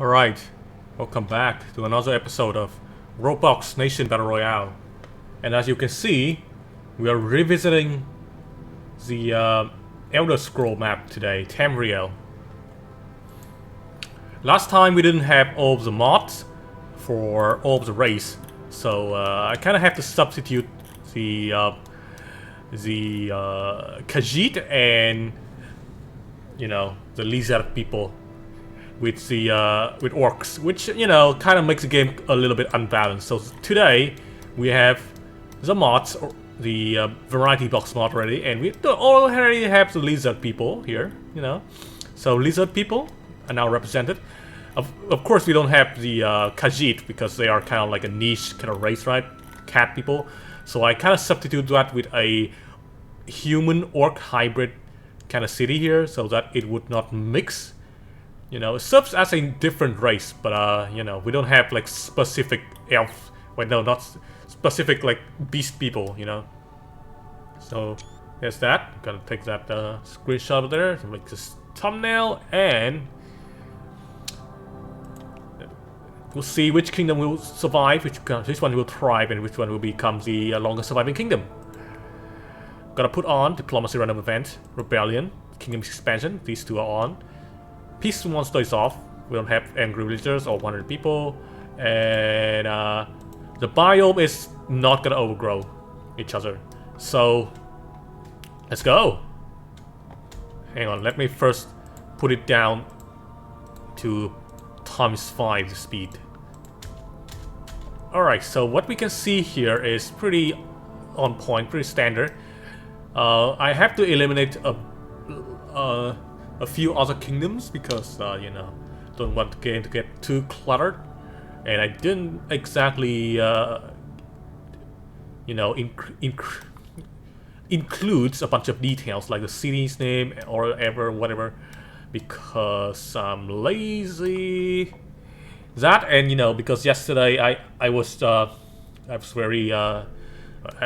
Alright, welcome back to another episode of WorldBox Nation Battle Royale. And as you can see, we are revisiting the Elder Scroll map today, Tamriel. Last time we didn't have all of the mods for all of the race, so I kind of have to substitute the Khajiit and, you know, the lizard people with the with orcs, which kind of makes the game a little bit unbalanced. So today we have the mods, or the variety box mod already, and we already have the lizard people here. So lizard people are now represented. Of course, we don't have the Khajiit because they are kind of like a niche kind of race, right? Cat people. So I kind of substitute that with a human orc hybrid kind of city here, so that it would not mix. It serves as a different race, but we don't have like specific elf. Wait, no, not specific like beast people. So there's that. I'm gonna take that screenshot of there to make this thumbnail, and we'll see which kingdom will survive, which one will thrive, and which one will become the longest surviving kingdom. Gonna put on diplomacy random event, rebellion, kingdom expansion. These two are on. Peace monster is off. We don't have angry villagers or 100 people, and the biome is not gonna overgrow each other. So let's go. Hang on, let me first put it down to ×5 the speed. Alright, so what we can see here is pretty on point, pretty standard. I have to eliminate a few other kingdoms because don't want the game to get too cluttered, and I didn't exactly includes a bunch of details like the city's name or whatever, because I'm lazy. That, and because yesterday I was very I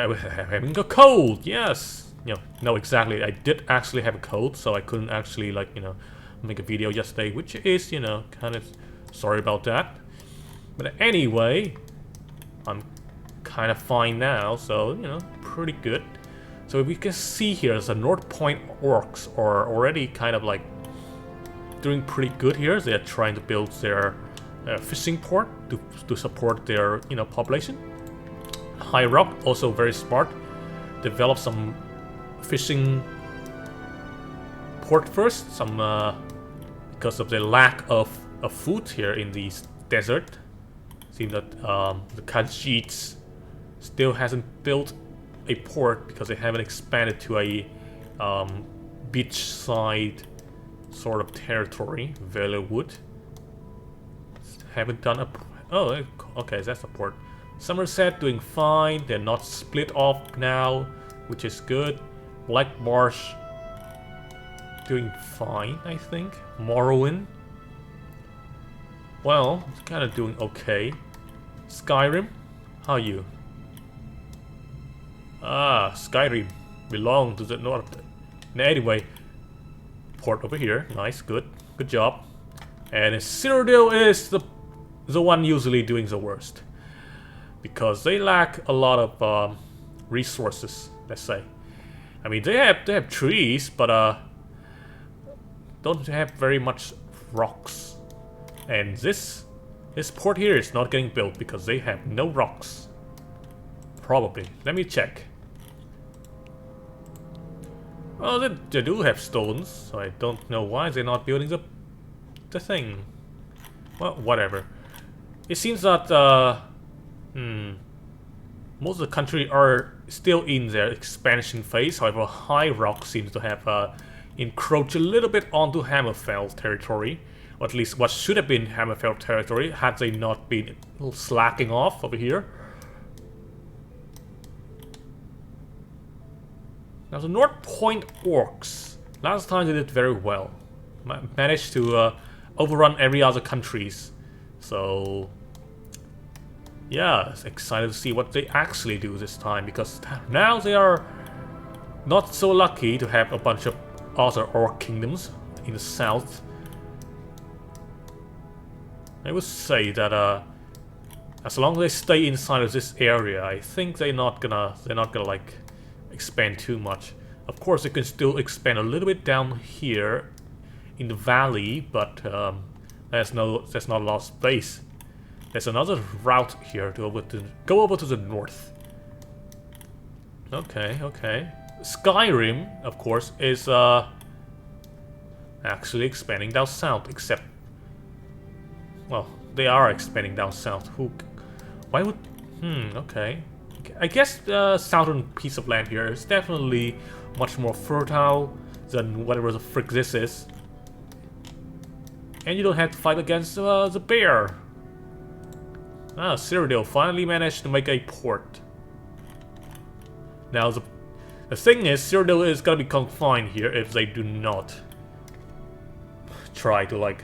was having a cold. Yes. No, exactly. I did actually have a cold, so I couldn't actually make a video yesterday, which is kind of sorry about that. But anyway, I'm kind of fine now, so pretty good. So we can see here, the North Point orcs are already kind of like doing pretty good here. They're trying to build their fishing port to support their population. High Rock also very smart. Develop some fishing port first, because of the lack of food here in the desert. Seems that the Khajiits still hasn't built a port because they haven't expanded to a beachside sort of territory. Vellewood haven't done a. Oh, okay, that's a port. Somerset doing fine. They're not split off now, which is good. Black Marsh doing fine, I think. Morrowind, well, it's kind of doing okay. Skyrim, how are you? Skyrim belong to the north. Anyway, port over here, nice, good job. And Cyrodiil is the one usually doing the worst, because they lack a lot of resources, let's say. I mean, they have trees, but don't have very much rocks. And this port here is not getting built because they have no rocks. Probably. Let me check. Well, they do have stones, so I don't know why they're not building the thing. Well, whatever. It seems that most of the country are still in their expansion phase. However, High Rock seems to have encroached a little bit onto Hammerfell territory, or at least what should have been Hammerfell territory had they not been slacking off over here. Now the North Point orcs, last time they did very well, managed to overrun every other countries. So yeah, excited to see what they actually do this time, because now they are not so lucky to have a bunch of other orc kingdoms in the south. I would say that as long as they stay inside of this area, I think they're not gonna like expand too much. Of course, they can still expand a little bit down here in the valley, but there's not a lot of space. There's another route here to go over to the north. Okay, okay. Skyrim, of course, is actually expanding down south, except, well, they are expanding down south. Why would... okay. I guess the southern piece of land here is definitely much more fertile than whatever the frick this is. And you don't have to fight against the bear. Ah, Cyrodiil finally managed to make a port. Now the thing is, Cyrodiil is gonna be confined here if they do not try to like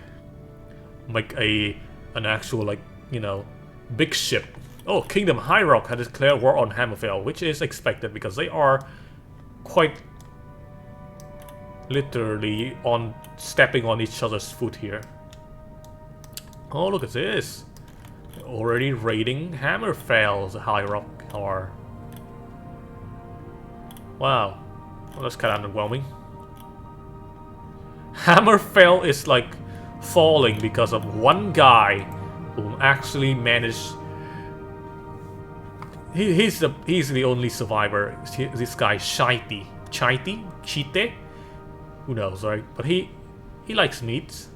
make an actual, like, you know, big ship. Oh, Kingdom High Rock had declared war on Hammerfell, which is expected because they are quite literally stepping on each other's foot here. Oh, look at this. They're already raiding Hammerfell, the High Rock are. Wow. Well, that's kind of underwhelming. Hammerfell is like falling because of one guy who actually managed. He's the only survivor. This guy Chite. Who knows, right? But he likes meat.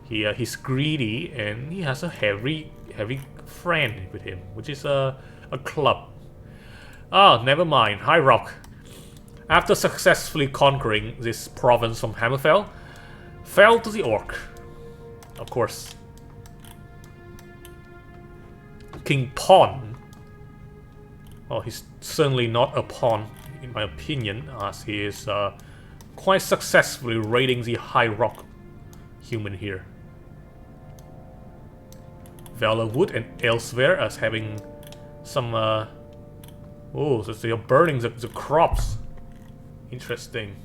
He's greedy and he has a heavy friend with him, which is a club. Oh, never mind. High Rock, after successfully conquering this province from Hammerfell, fell to the orc. Of course. King Pawn. Well, he's certainly not a pawn, in my opinion, as he is quite successfully raiding the High Rock human here. Valorwood and elsewhere as having some oh, so they're burning the crops. Interesting.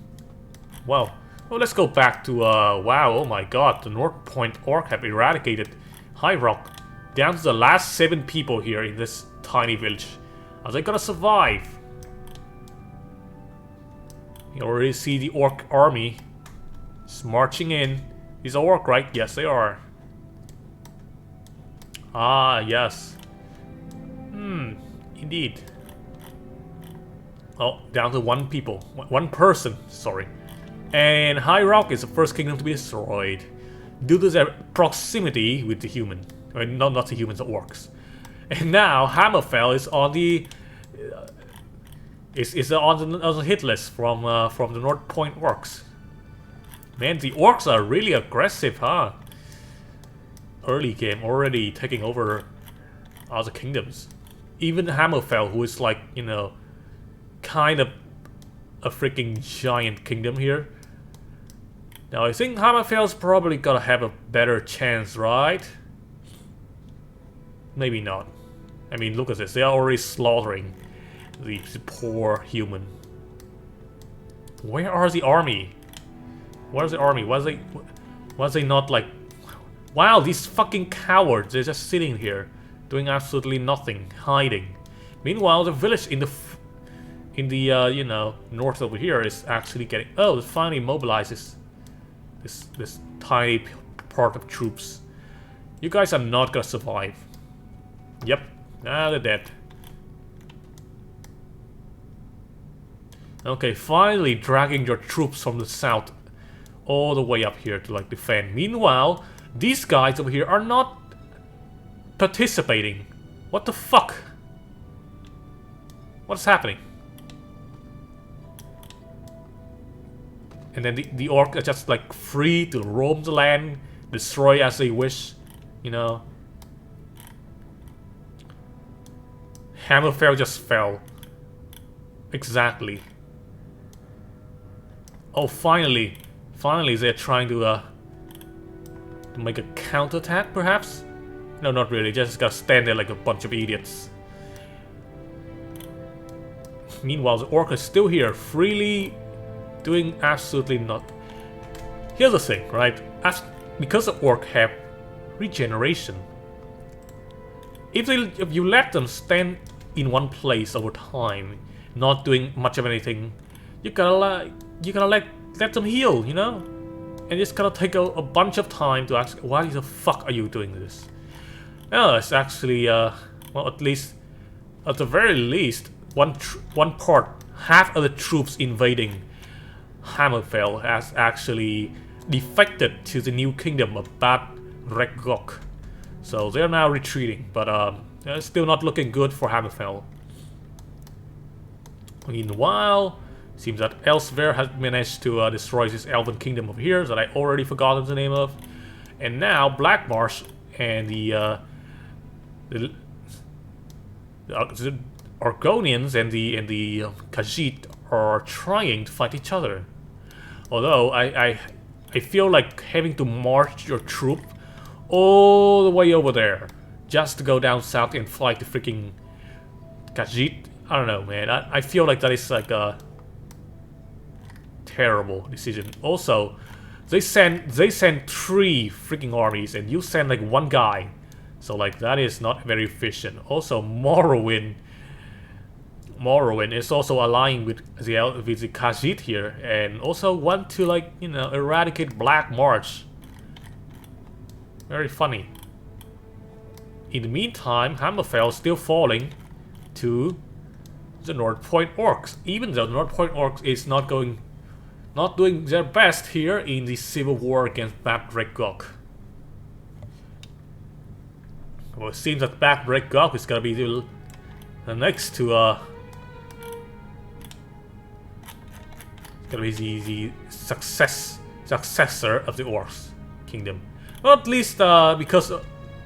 Wow. Well, let's go back to wow, oh my god, the North Point Orc have eradicated High Rock down to the last 7 people here in this tiny village. Are they gonna survive? You already see the orc army is marching in. These are orc, right? Yes, they are. Ah, yes. Indeed. Oh, down to 1 people. 1 person, sorry. And High Rock is the first kingdom to be destroyed due to their proximity with the human. I mean, not the humans, the orcs. And now Hammerfell is on the on the hit list from the North Point orcs. Man, the orcs are really aggressive, huh? Early game already taking over other kingdoms. Even Hammerfell, who is like, you know, kind of a freaking giant kingdom here. Now I think Hammerfell's probably gonna have a better chance, right? Maybe not. I mean, look at this. They are already slaughtering the poor human. Where are the army? Where's the army? Was they not like... Wow, these fucking cowards. They're just sitting here, doing absolutely nothing, hiding. Meanwhile, the village in the you know, north over here is actually getting... Oh, it finally mobilizes this tiny part of troops. You guys are not gonna survive. Yep. Ah, they're dead. Okay, finally dragging your troops from the south all the way up here to like defend. Meanwhile, these guys over here are not participating. What the fuck? What's happening? And then the orc are just like free to roam the land, destroy as they wish, you know. Hammerfell just fell. Exactly. Oh, finally they're trying to make a counterattack, perhaps? No, not really. Just gotta stand there like a bunch of idiots. Meanwhile, the orc is still here, freely doing absolutely nothing. Here's the thing, right? Because the orc have Regeneration. If you let them stand in one place over time, not doing much of anything, you gotta let them heal, you know? And it's gonna take a bunch of time to ask, why the fuck are you doing this? Oh, it's actually, well, at least, at the very least, one part, half of the troops invading Hammerfell has actually defected to the new kingdom of Bad Rekgok. So they're now retreating, but it's still not looking good for Hammerfell. Meanwhile, seems that Elsewhere has managed to destroy this elven kingdom over here that I already forgotten the name of. And now Blackmarsh and the Argonians and the Khajiit are trying to fight each other. Although I feel like having to march your troop all the way over there just to go down south and fight the freaking Khajiit. I don't know, man. I feel like that is like a terrible decision. Also, they send 3 freaking armies and you send like 1 guy. So like that is not very efficient. Also, Morrowind is also aligning with the Khajiit here, and also want to, like, you know, eradicate Black March. Very funny. In the meantime, Hammerfell is still falling to the North Point Orcs, even though the North Point Orcs is not doing their best here in the civil war against Bad Rekgok. Well, it seems that Bad Rekgok is gonna be the next to gonna be the successor of the Orcs Kingdom. Well, at least because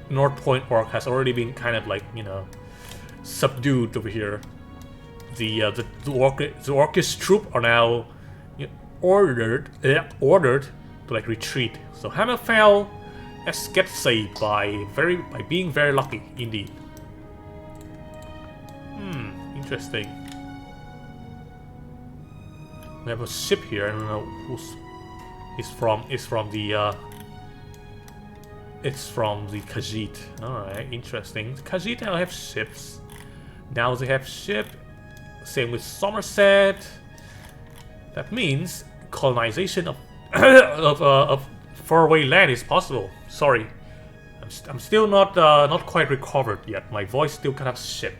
North Point Orc has already been kind of like, you know, subdued over here. The Orcish troop are now, you know, ordered to like retreat. So Hammerfell gets saved by being very lucky indeed. Interesting. We have a ship here. I don't know who's it's from the Khajiit. Alright, interesting. Khajiit now have ships. Now they have ship. Same with Somerset. That means colonization of of faraway land is possible. Sorry, I'm still not quite recovered yet. My voice still kind of shit.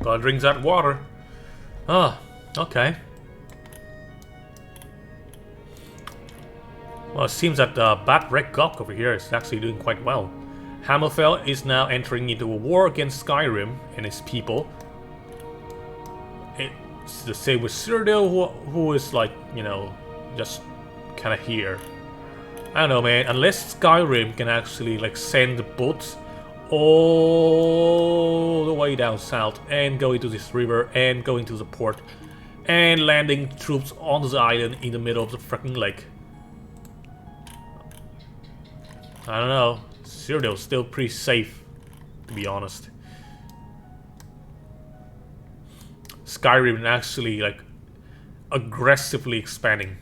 Gotta drink that water. Ah, okay. Well, it seems that Bad Rekgok over here is actually doing quite well. Hammerfell is now entering into a war against Skyrim and its people. It's the same with Cyrodiil, who is like, you know, just kind of here. I don't know, man. Unless Skyrim can actually like send the boats all the way down south and go into this river and go into the port and landing troops on the island in the middle of the freaking lake. I don't know. Cyrodiil is still pretty safe, to be honest. Skyrim actually like aggressively expanding.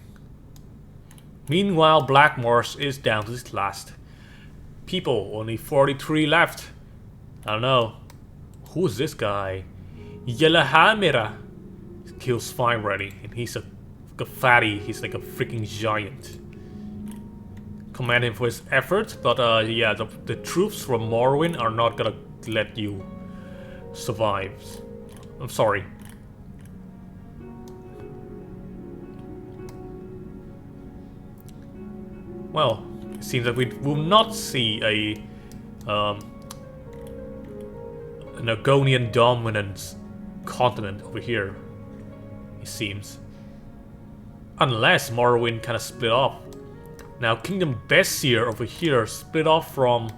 Meanwhile, Black Marsh is down to its last people, only 43 left. I don't know. Who's this guy? Yellowhammer kills 5 already, and he's a fatty. He's like a freaking giant. Commend him for his efforts, but yeah, the troops from Morrowind are not gonna let you survive. I'm sorry. Well, it seems that we will not see an Argonian dominant continent over here, it seems. Unless Morrowind kind of split off. Now, Kingdom Besir over here split off from,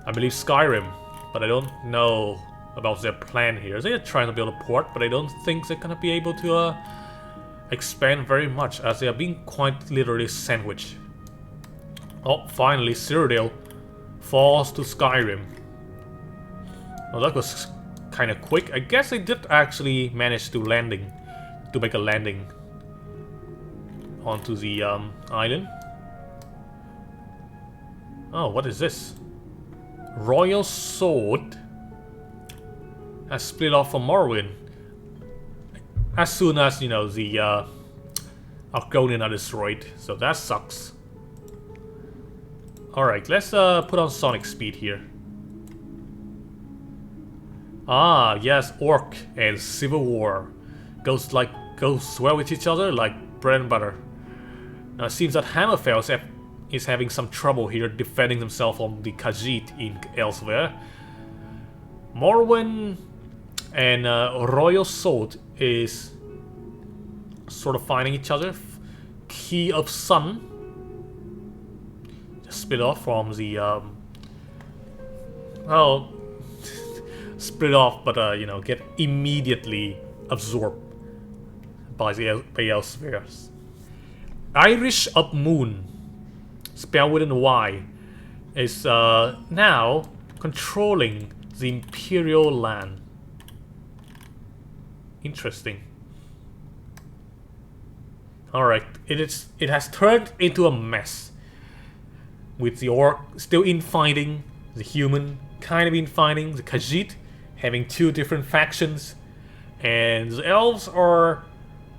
I believe, Skyrim, but I don't know about their plan here. They're trying to build a port, but I don't think they're gonna be able to expand very much, as they are being quite literally sandwiched. Oh, finally, Cyrodiil falls to Skyrim. Well, that was kind of quick. I guess they did actually manage to make a landing. onto the island. Oh, what is this? Royal Sword has split off from Morrowind as soon as, you know, the Argonian are destroyed, so that sucks. Alright, let's put on Sonic Speed here. Ah, yes, Orc and Civil War goes well with each other like bread and butter. Now it seems that Hammerfell is having some trouble here defending himself on the Khajiit in elsewhere. Morrowind and Royal Sword is sort of fighting each other. Key of Sun just split off from the well, split off, but you know, get immediately absorbed by elsewhere. Irish of Moon, spelled with an Y, is now controlling the Imperial land. Interesting. Alright, it has turned into a mess. With the Orc still infighting, the human kind of infighting, the Khajiit having two different factions, and the elves are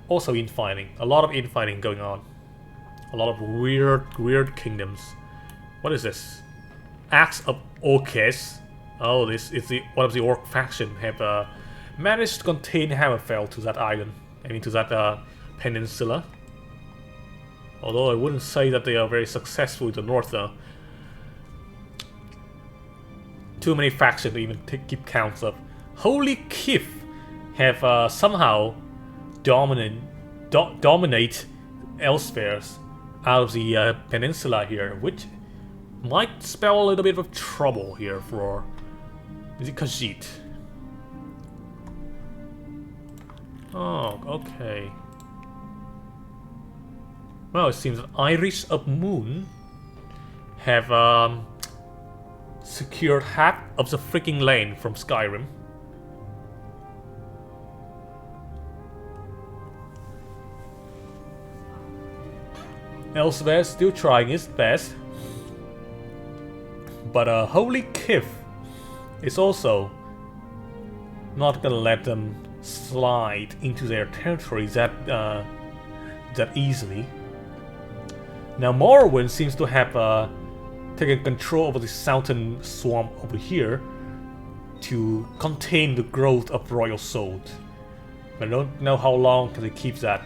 also infighting. A lot of infighting going on. A lot of weird kingdoms. What is this? Axe of Orcus. Oh, this is one of the Orc faction have managed to contain Hammerfell to that island. I mean, to that peninsula. Although I wouldn't say that they are very successful in the north, though. Too many factions to even keep counts of. Holy Kif have somehow dominate elsewhere out of the peninsula here, which might spell a little bit of trouble here for the Khajiit. Oh, okay. Well, it seems that Irish of Moon have secured half of the freaking lane from Skyrim. Elsewhere still trying its best, but Holy Kif is also not gonna let them slide into their territory that easily. Now Morrowind seems to have taken control over the southern swamp over here to contain the growth of Royal Sword. But I don't know how long can they keep that.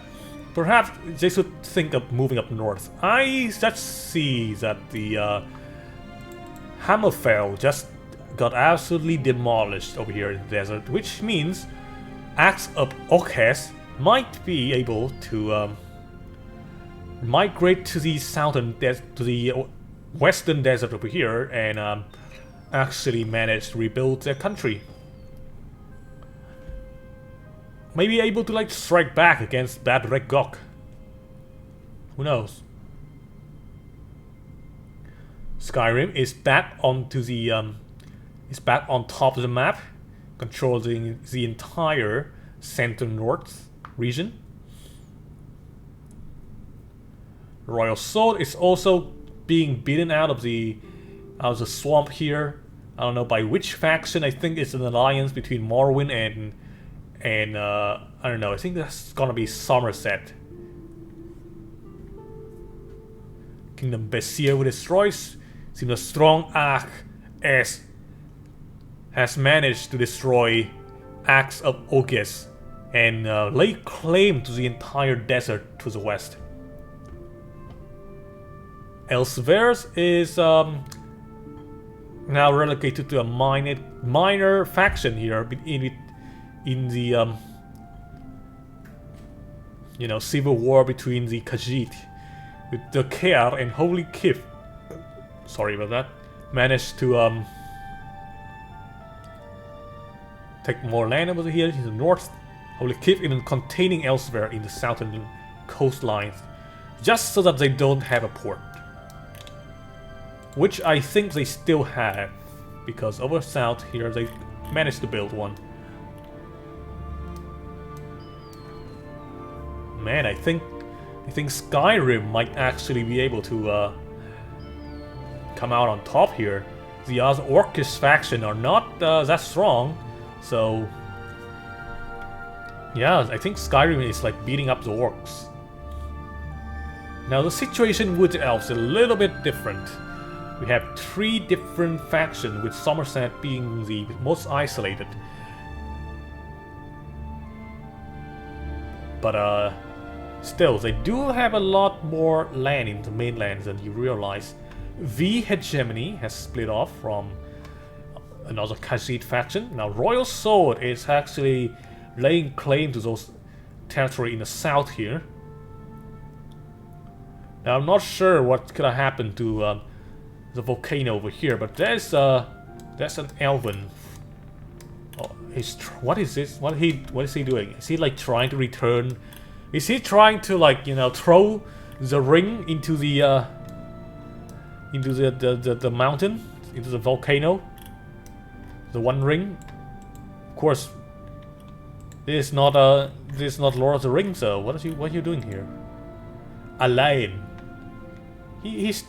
Perhaps they should think of moving up north. I just see that the Hammerfell just got absolutely demolished over here in the desert, which means Axe of Orcus might be able to migrate to the western desert over here and actually manage to rebuild their country. Maybe able to like strike back against Bad Regok. Who knows? Skyrim is back onto the is back on top of the map, controlling the entire center north region. Royal Sword is also being beaten out of the swamp here. I don't know by which faction. I think it's an alliance between Morrowind and I don't know. I think that's gonna be Somerset. Kingdom Besir who destroys. Seems a strong Ark has managed to destroy Axe of Orcus and lay claim to the entire desert to the west. Elsewhere is now relegated to a minor faction here in the you know, civil war between the Khajiit, with the Care and Holy Kif. Sorry about that. Managed to take more land over here in the north. Holy Kif even containing elsewhere in the southern coastlines, just so that they don't have a port. Which I think they still have, because over south here they managed to build one. Man, I think I think Skyrim might actually be able to come out on top here. The other Orcish faction are not that strong, so yeah, I think Skyrim is like beating up the Orcs. Now the situation with the Elves is a little bit different. We have 3 different factions, with Somerset being the most isolated. But still, they do have a lot more land in the mainland than you realize. The Hegemony has split off from another Khajiit faction. Now Royal Sword is actually laying claim to those territory in the south here. Now I'm not sure what's gonna happen to the volcano over here, but there's an Elven. Oh, what is this? What is he doing? Is he like trying to return? Is he trying to, like, you know, throw the ring into the mountain, into the volcano? The One Ring. Of course, this is not Lord of the Rings. So what are you doing here? Alain. He's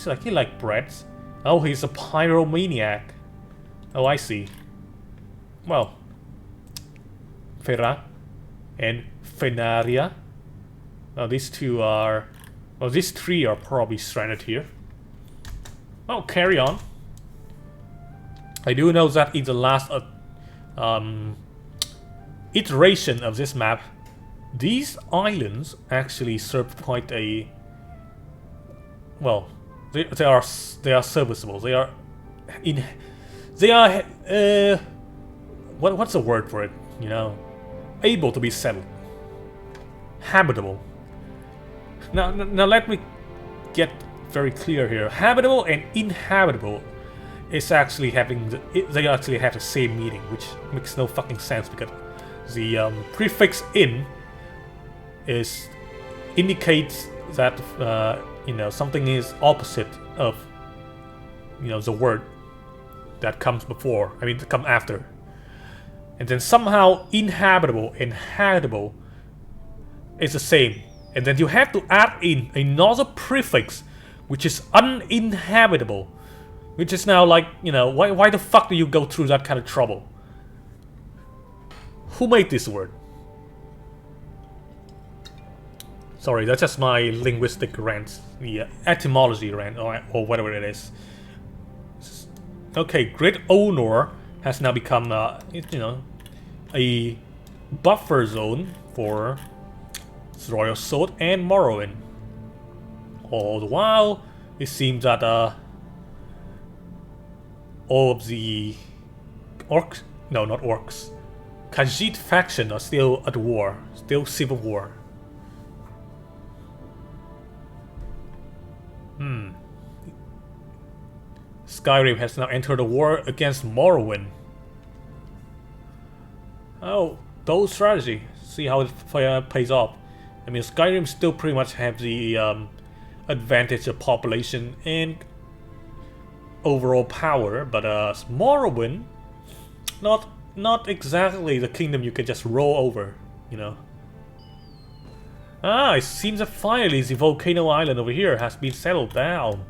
like, he like breads. Oh, he's a pyromaniac. Oh, I see. Well, Fera and Fenaria. Now these 3 are probably stranded here. Oh, carry on. I do know that in the last iteration of this map, these islands actually serve quite a well. They are serviceable. They are what's the word for it? You know, able to be settled, habitable. Now let me get very clear here. Habitable and inhabitable is actually they actually have the same meaning, which makes no fucking sense because the prefix "in" indicates that you know, something is opposite of, you know, the word that comes before. I mean, to come after. And then somehow inhabitable and habitable is the same. And then you have to add in another prefix, which is uninhabitable. Which is now like, you know, why the fuck do you go through that kind of trouble? Who made this word? Sorry, that's just my linguistic rant, the etymology rant, or whatever it is. Okay, Great Honor has now become, you know, a buffer zone for Royal Sword and Morrowind. All the while, it seems that all of the Orcs, no, not Orcs, Khajiit faction are still at war, still civil war. Skyrim has now entered a war against Morrowind. Oh, bold strategy. See how it pays off. I mean, Skyrim still pretty much have the advantage of population and overall power, but Morrowind, not exactly the kingdom you can just roll over, you know. Ah, it seems that finally the volcano island over here has been settled down.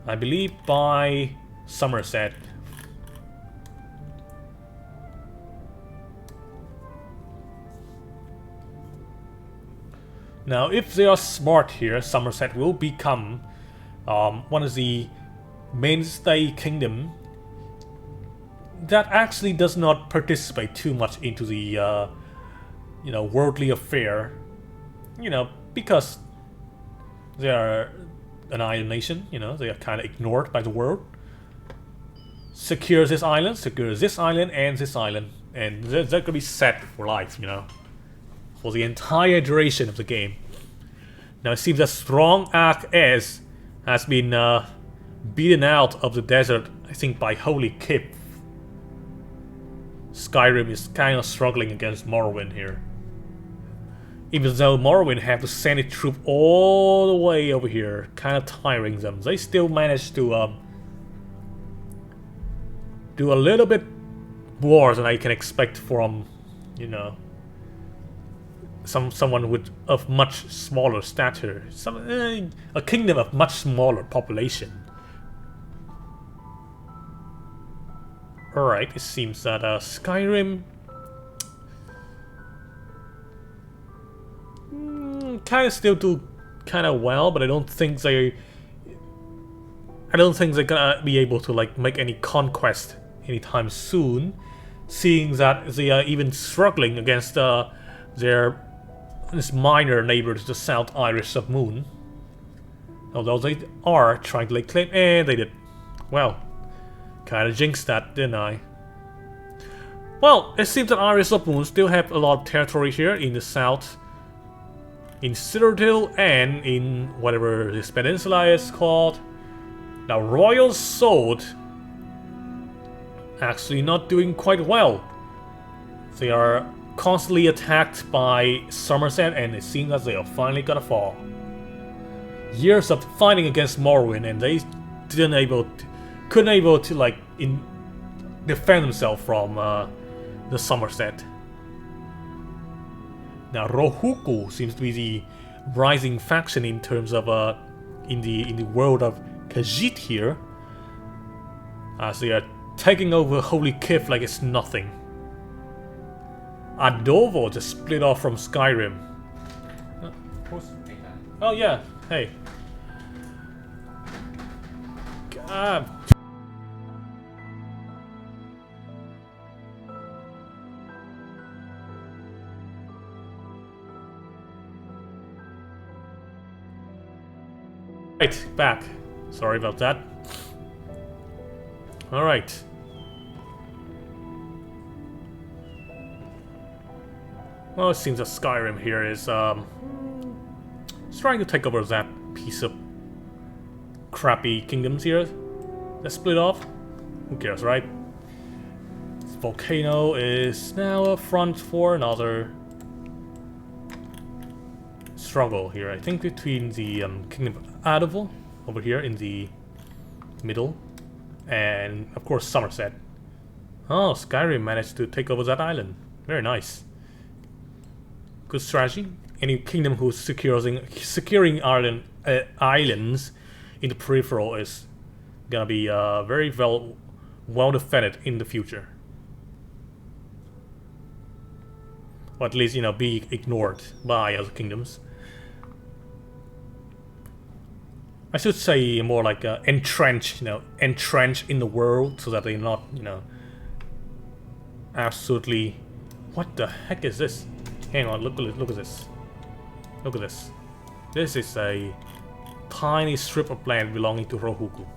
I believe by Somerset. Now, if they are smart here, Somerset will become one of the mainstay kingdom that actually does not participate too much into the you know, worldly affair. You know, because they are an island nation, you know, they are kind of ignored by the world. Secures this island, secures this island, and this island. And they're going to be set for life, you know, for the entire duration of the game. Now it seems that Strong Ark S has been beaten out of the desert, I think, by Holy Kip. Skyrim is kind of struggling against Morrowind here. Even though Morrowind have to send its troop all the way over here, kind of tiring them, they still manage to do a little bit more than I can expect from, you know, someone with of much smaller stature, a kingdom of much smaller population. All right, it seems that Skyrim kind of still do kind of well, but I don't think they're gonna be able to like make any conquest anytime soon, seeing that they are even struggling against this minor neighbor to the south, Iris of Moon. Although they are trying to lay claim, and they did. Well, kind of jinxed that, didn't I? Well, it seems that Iris of Moon still have a lot of territory here in the south, in Citadel and in whatever this peninsula is called. Now, Royal Sword actually not doing quite well. They are constantly attacked by Somerset, and it seems that they are finally gonna fall. Years of fighting against Morrowind, and they couldn't able to like defend themselves from the Somerset. Now, Rohuku seems to be the rising faction in terms of in the world of Khajiit here, as they are taking over Holy Cliff like it's nothing. Adovo just split off from Skyrim. Oh yeah, hey. God. Right, back. Sorry about that. Alright. Well, it seems that Skyrim here is trying to take over that piece of crappy kingdoms here. Let's split off. Who cares, right? This volcano is now a front for another struggle here. I think between the Kingdom of Adovo over here in the middle, and of course Somerset. Oh, Skyrim managed to take over that island. Very nice. Good strategy. Any kingdom who's securing islands in the peripheral is gonna be very well defended in the future, or at least be ignored by other kingdoms. I should say more like entrench, entrench in the world, so that they're not, absolutely. What the heck is this? Hang on, look at this. Look at this. This is a tiny strip of land belonging to Rohuku.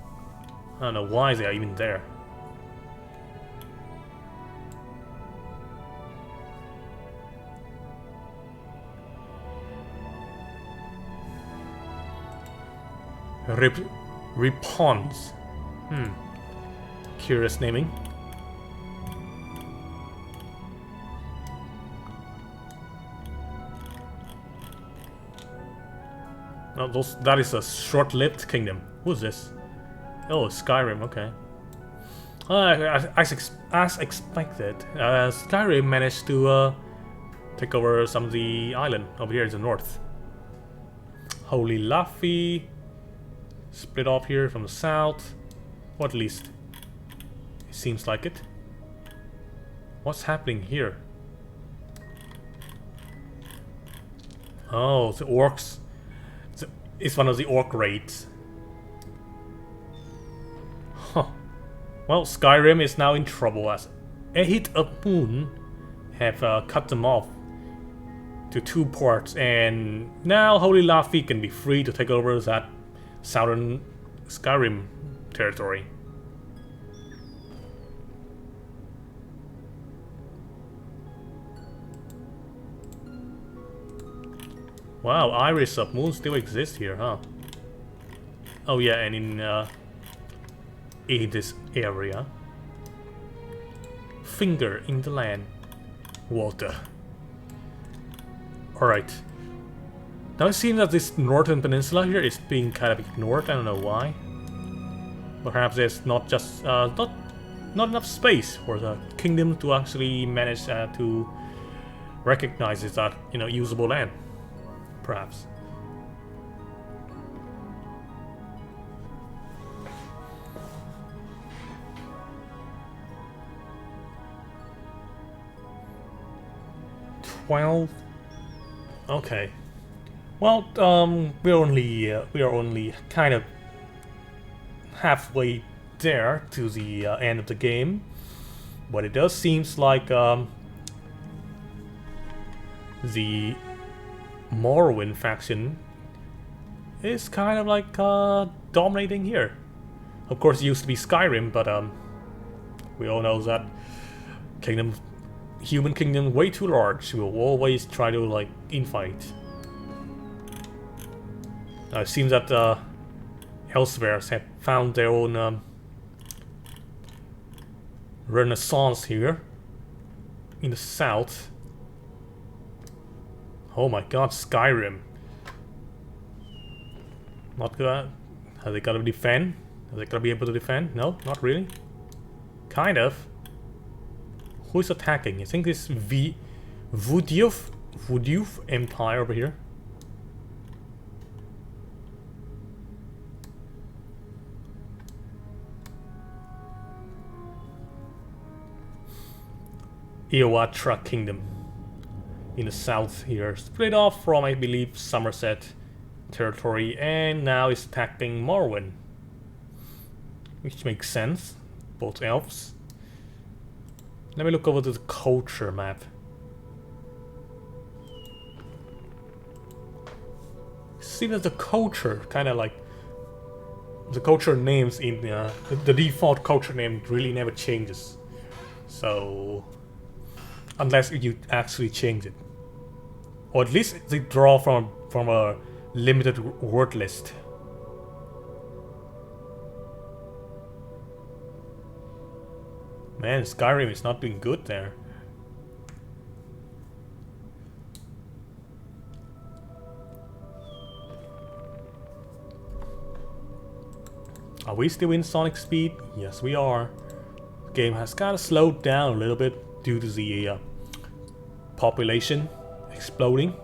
I don't know why they are even there. Repons. Curious naming. No, that is a short-lived kingdom. Who's this? Oh, Skyrim, okay. As expected, Skyrim managed to take over some of the island over here in the north. Holy Laffy split off here from the south, or at least it seems like it. What's happening here? Oh, the orcs. It's one of the orc raids. Huh. Well, Skyrim is now in trouble as Ahit of Moon have cut them off to 2 ports, and now Holy Laffy can be free to take over that southern Skyrim territory. Wow, Iris of Moon still exists here, huh? Oh yeah, and in this area, finger in the land, water. All right. Now it seems that this northern peninsula here is being kind of ignored. I don't know why. Perhaps there's not just not enough space for the kingdom to actually manage to recognizes that, you know, usable land, perhaps. Okay. Well, we're only kind of halfway there to the end of the game, but it does seems like the Morrowind faction is kind of like dominating here. Of course, it used to be Skyrim, but we all know that human kingdom way too large. We'll always try to like infight. It seems that elsewhere have found their own renaissance here in the south. Oh my god, Skyrim. Not gonna... Are they gonna defend? Are they gonna be able to defend? No, not really. Kind of. Who is attacking? I think this Vudyuf Empire over here. Iowatra Kingdom in the south here, split off from, I believe, Somerset territory, and now is attacking Morrowind, which makes sense. Both elves. Let me look over to the culture map. See that the culture kind of like the culture names in the default culture name really never changes. So unless you actually change it, or at least they draw from a limited word list. Man, Skyrim is not doing good there. Are we still in Sonic speed? Yes, we are. The game has kind of slowed down a little bit due to the population exploding.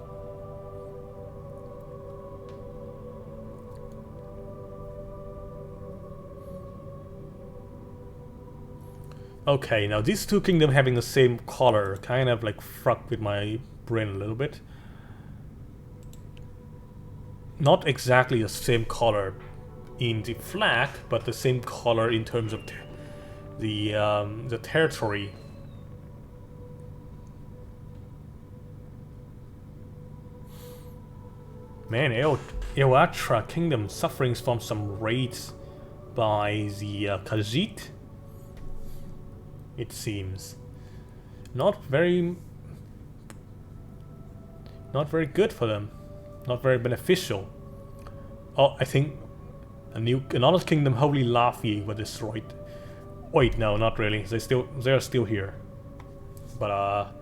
Okay, now these two kingdoms having the same color kind of like fucked with my brain a little bit. Not exactly the same color in the flag, but the same color in terms of the territory. Man, Iowatra Kingdom suffering from some raids by the Khajiit. It seems not very good for them, not very beneficial. Oh, I think another kingdom, Holy Lafi, was destroyed. Wait, no, not really. They're still here, but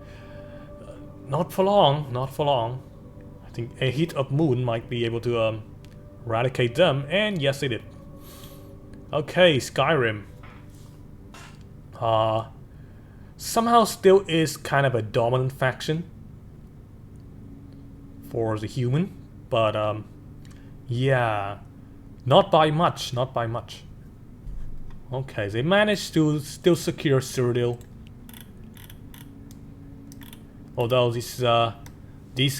not for long. Not for long. I think a hit of moon might be able to eradicate them, and yes, it did. Okay, Skyrim. Somehow still is kind of a dominant faction for the human, but yeah, not by much, not by much. Okay, they managed to still secure Cyrodiil, although these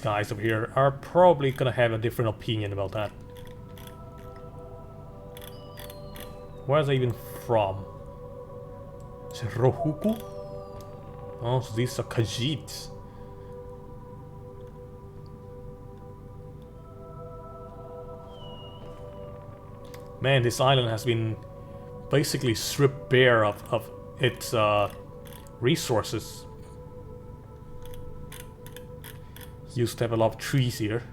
guys over here are probably gonna have a different opinion about that. Where are they even from? Is it Rohuku? Oh, so these are Khajiits. Man, this island has been basically stripped bare of its resources. Used to have a lot of trees here.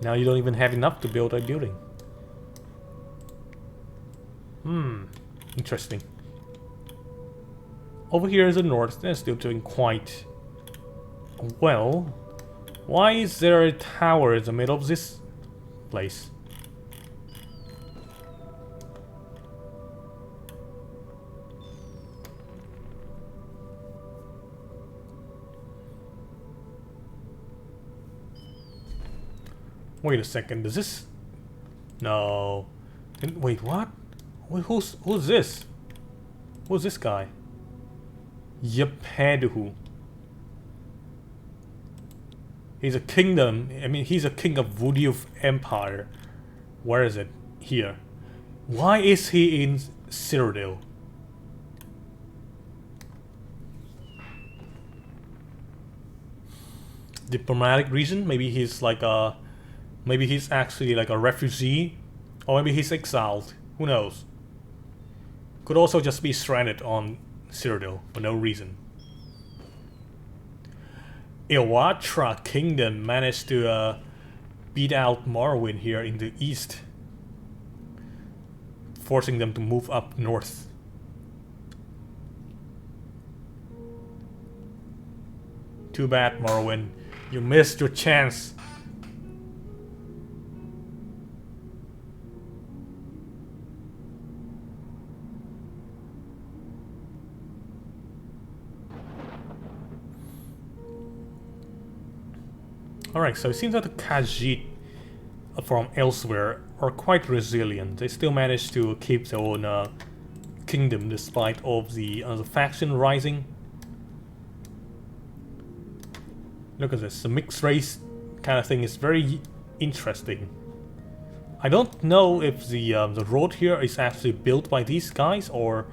Now you don't even have enough to build a building. Interesting. Over here in the north, they're still doing quite well. Why is there a tower in the middle of this place? Wait a second, does this... No. Wait, what? Wait, who's this? Who's this guy? Yepeduhu. He's a kingdom. I mean, he's a king of Voodoo Empire. Where is it? Here. Why is he in Cyrodiil? Diplomatic reason? Maybe he's like a... Maybe he's actually like a refugee. Or maybe he's exiled. Who knows? Could also just be stranded on Cyrodiil for no reason. Ilwatra Kingdom managed to beat out Morrowind here in the east, forcing them to move up north. Too bad, Morrowind. You missed your chance. Alright, so it seems that the Khajiit from elsewhere are quite resilient. They still manage to keep their own kingdom despite of the faction rising. Look at this, the mixed race kind of thing is very interesting. I don't know if the road here is actually built by these guys or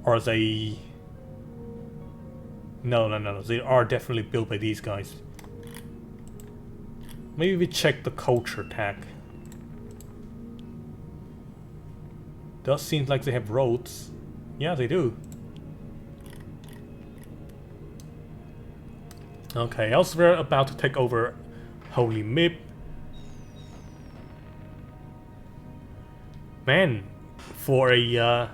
are they... No, they are definitely built by these guys. Maybe we check the culture tag. Does seem like they have roads. Yeah, they do. Okay, elsewhere about to take over Holy Mib. Man, for a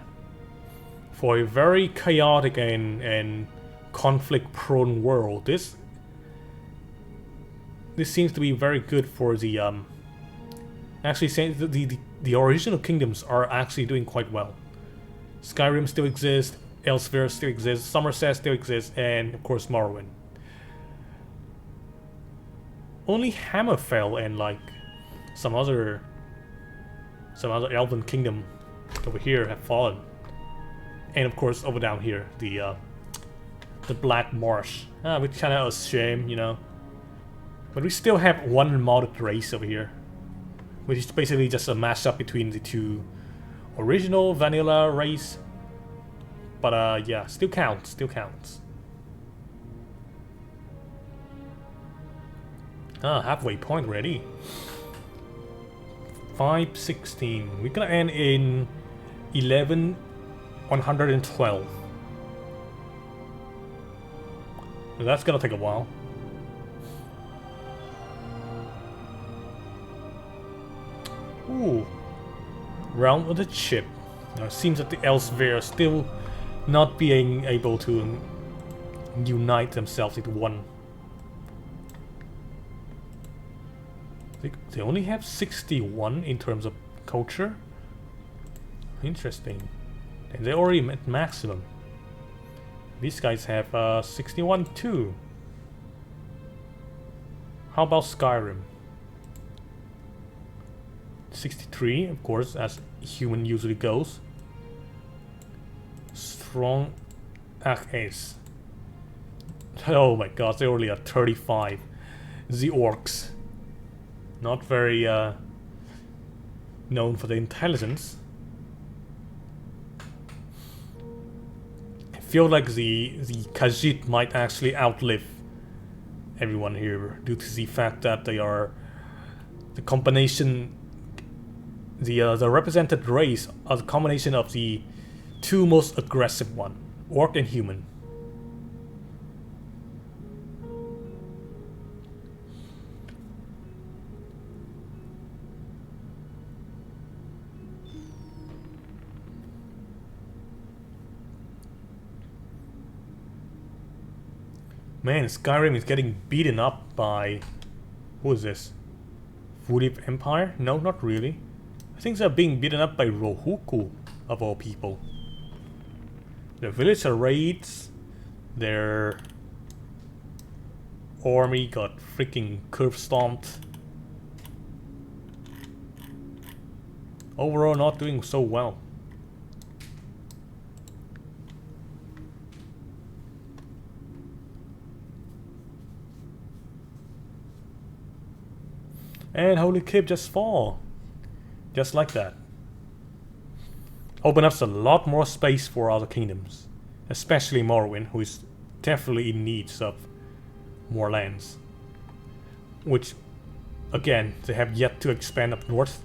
very chaotic and conflict-prone world, this seems to be very good for the actually saying the original kingdoms are actually doing quite well. Skyrim still exists, Elsewhere still exists, Somerset still exists, and of course Morrowind. Only Hammerfell and like some other elven kingdom over here have fallen. And of course over down here, the Black Marsh. Which kinda a shame, you know. But we still have one modded race over here, which is basically just a mashup between the two original vanilla race. But yeah, still counts, halfway point ready. 516. We're gonna end in 11,112. That's gonna take a while. Ooh. Realm of the Chip. Now it seems that the Elsewhere are still not being able to unite themselves into one. They only have 61 in terms of culture. Interesting. And they're already at maximum. These guys have 61 too. How about Skyrim? 63, of course, as human usually goes. Strong Ace. Oh my god, they're only at 35. The Orcs. Not very known for their intelligence. I feel like the Khajiit might actually outlive everyone here due to the fact that they are the combination, the represented race are the combination of the two most aggressive one, Orc and human. Man, Skyrim is getting beaten up by... Who is this? Voodoo Empire? No, not really. I think they're being beaten up by Rohuku, of all people. Their village raids. Their army got freaking curve stomped. Overall, not doing so well. And Holy Cape just fall. Just like that. Open up a lot more space for other kingdoms. Especially Morrowind, who is definitely in need of more lands. Which, again, they have yet to expand up north.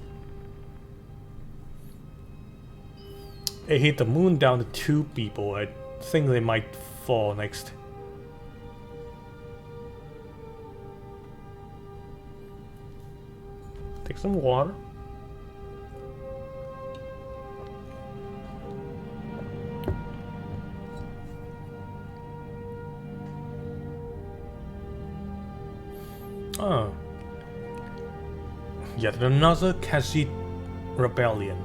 They hit the moon down to 2 people. I think they might fall next. Take some water. Oh. Yet another Khajiit rebellion.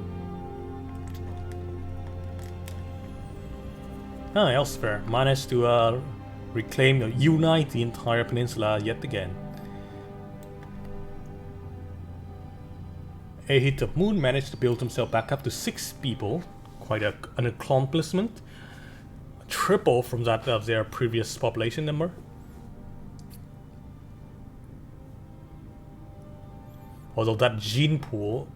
Elsewhere managed to reclaim or unite the entire peninsula yet again. Hit the moon managed to build himself back up to 6 people. Quite an accomplishment. Triple from that of their previous population number. Although that gene pool,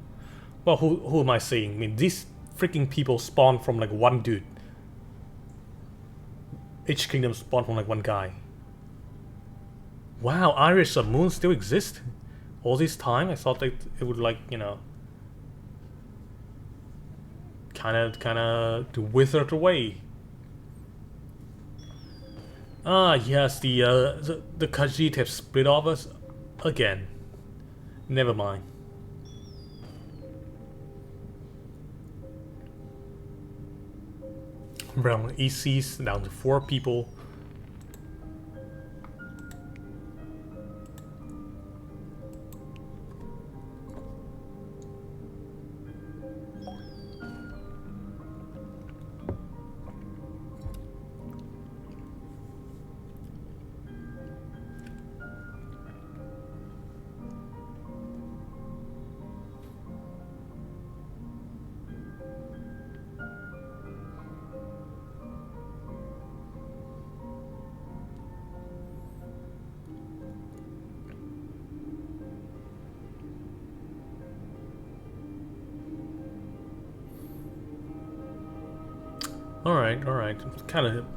well, who am I saying? I mean, these freaking people spawn from like one dude. Each kingdom spawned from like one guy. Wow, Iris of Moon still exist? All this time? I thought that it would like, you know, kinda to withered away. Ah, yes, the Khajiit have split off us again. Never mind. Realm ECs down to 4 people. Alright.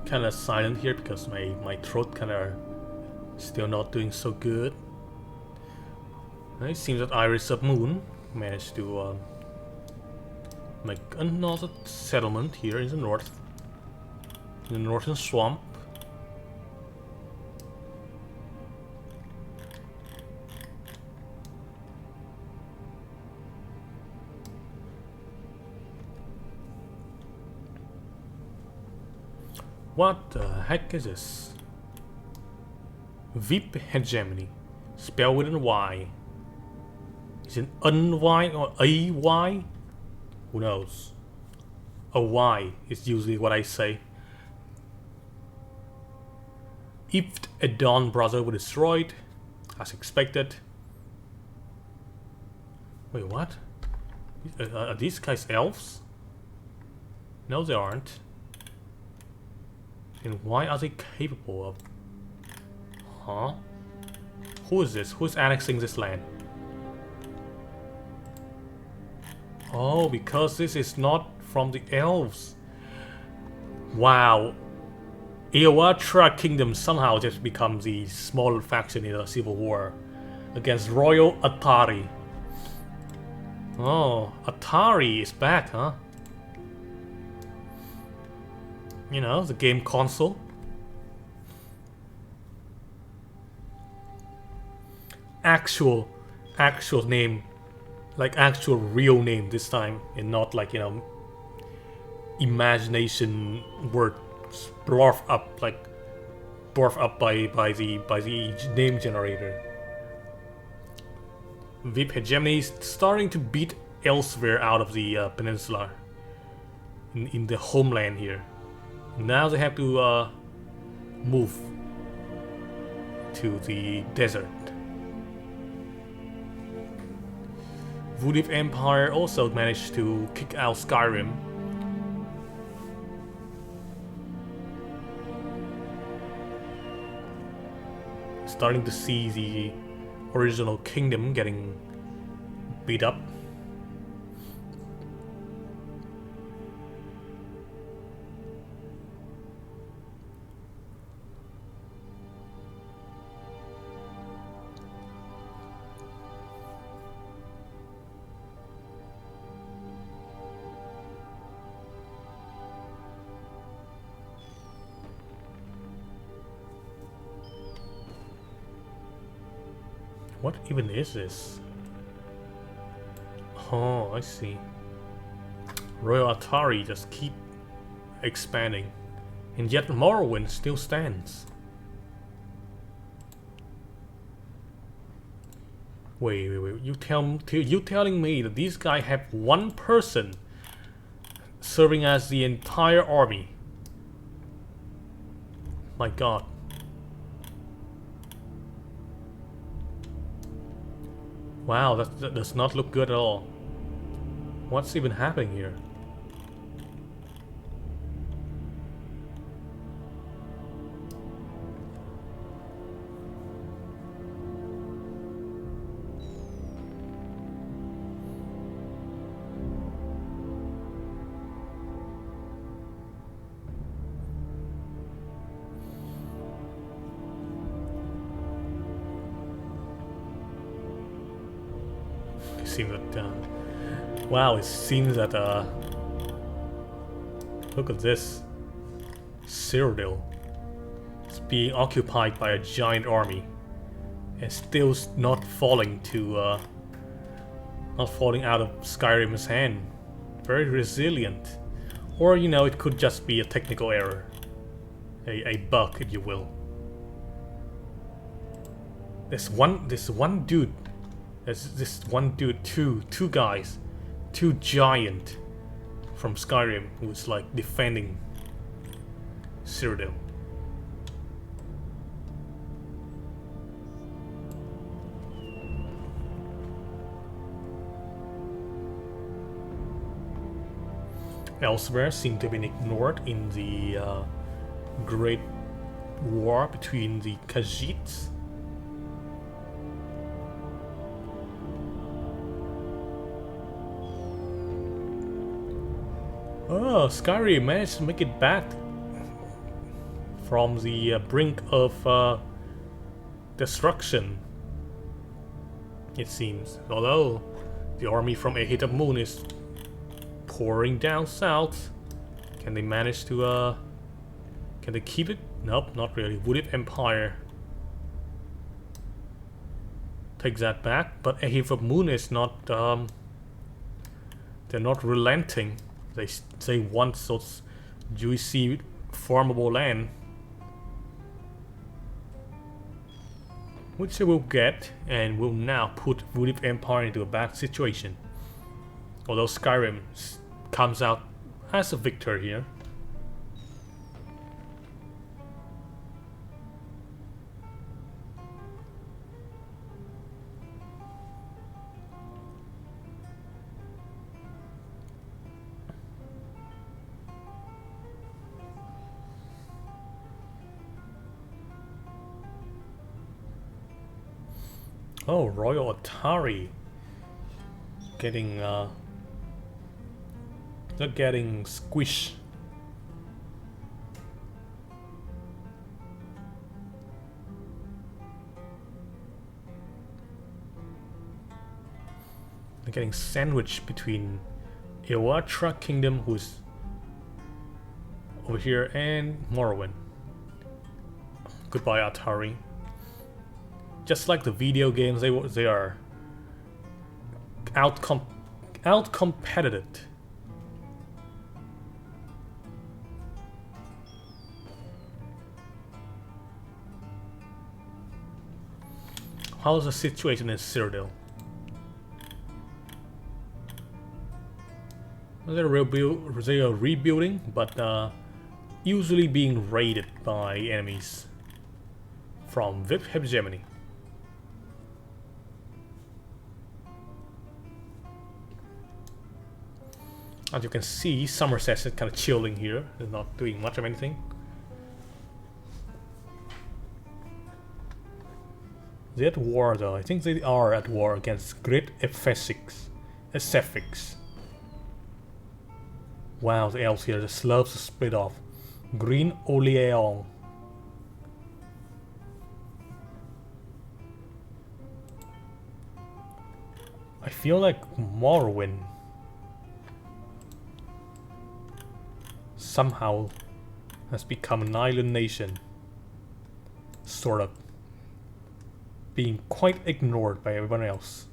Kinda silent here because my throat kinda still not doing so good. It seems that Iris of Moon managed to make another settlement here in the north. In the northern swamp. What the heck is this? VIP hegemony. Spell with an Y. Is it an Y or a Y? Who knows? A Y is usually what I say. If a Dawn brother was destroyed, as expected. Wait, what? Are these guys elves? No, they aren't. And why are they capable of? Huh? Who is this? Who's annexing this land? Oh, because this is not from the elves. Wow. Eowatra Kingdom somehow just becomes the smaller faction in a civil war against Royal Atari. Oh, Atari is back, huh? You know, the game console. Actual name. Like actual real name this time. And not like, you know, imagination words dwarfed up by the name generator. VIP hegemony is starting to beat elsewhere out of the peninsula. In the homeland here. Now they have to move to the desert. Voodoo Empire also managed to kick out Skyrim. Starting to see the original kingdom getting beat up. What even is this? Oh, I see. Royal Atari just keep expanding, and yet Morrowind still stands. Wait. You telling me that these guys have one person serving as the entire army? My God. Wow, that does not look good at all. What's even happening here? Seems that wow, it seems that look at this. Cyrodiil is being occupied by a giant army and still not falling to not falling out of Skyrim's hand. Very resilient. Or you know, it could just be a technical error. A bug, if you will. This one dude. There's this one dude, two guys, two giant from Skyrim who's like defending Cyrodiil. Elsewhere seem to have been ignored in the Great War between the Khajiits. Oh, Skyrim managed to make it back from the brink of destruction, it seems. Although the army from A Hit of Moon is pouring down south. Can they manage to can they keep it? Nope, not really. Wooded Empire takes that back, but A Hit of Moon is not they're not relenting. They want such juicy, farmable land, which they will get, and will now put Voodoo Empire into a bad situation. Although Skyrim comes out as a victor here. Oh, Royal Atari getting they're getting squished. They're getting sandwiched between Iwatra Kingdom, who's over here, and Morrowind. Goodbye, Atari. Just like the video games, they are out-competited. How's the situation in Cyrodiil? They are rebuilding, but usually being raided by enemies from VIP Hegemony. As you can see, Somerset is kind of chilling here. They're not doing much of anything. They're at war though. I think they are at war against Great Essex. Wow, the elves here just loves to split off. Green Oleon. I feel like Morrowind somehow has become an island nation. Sort of. Being quite ignored by everyone else.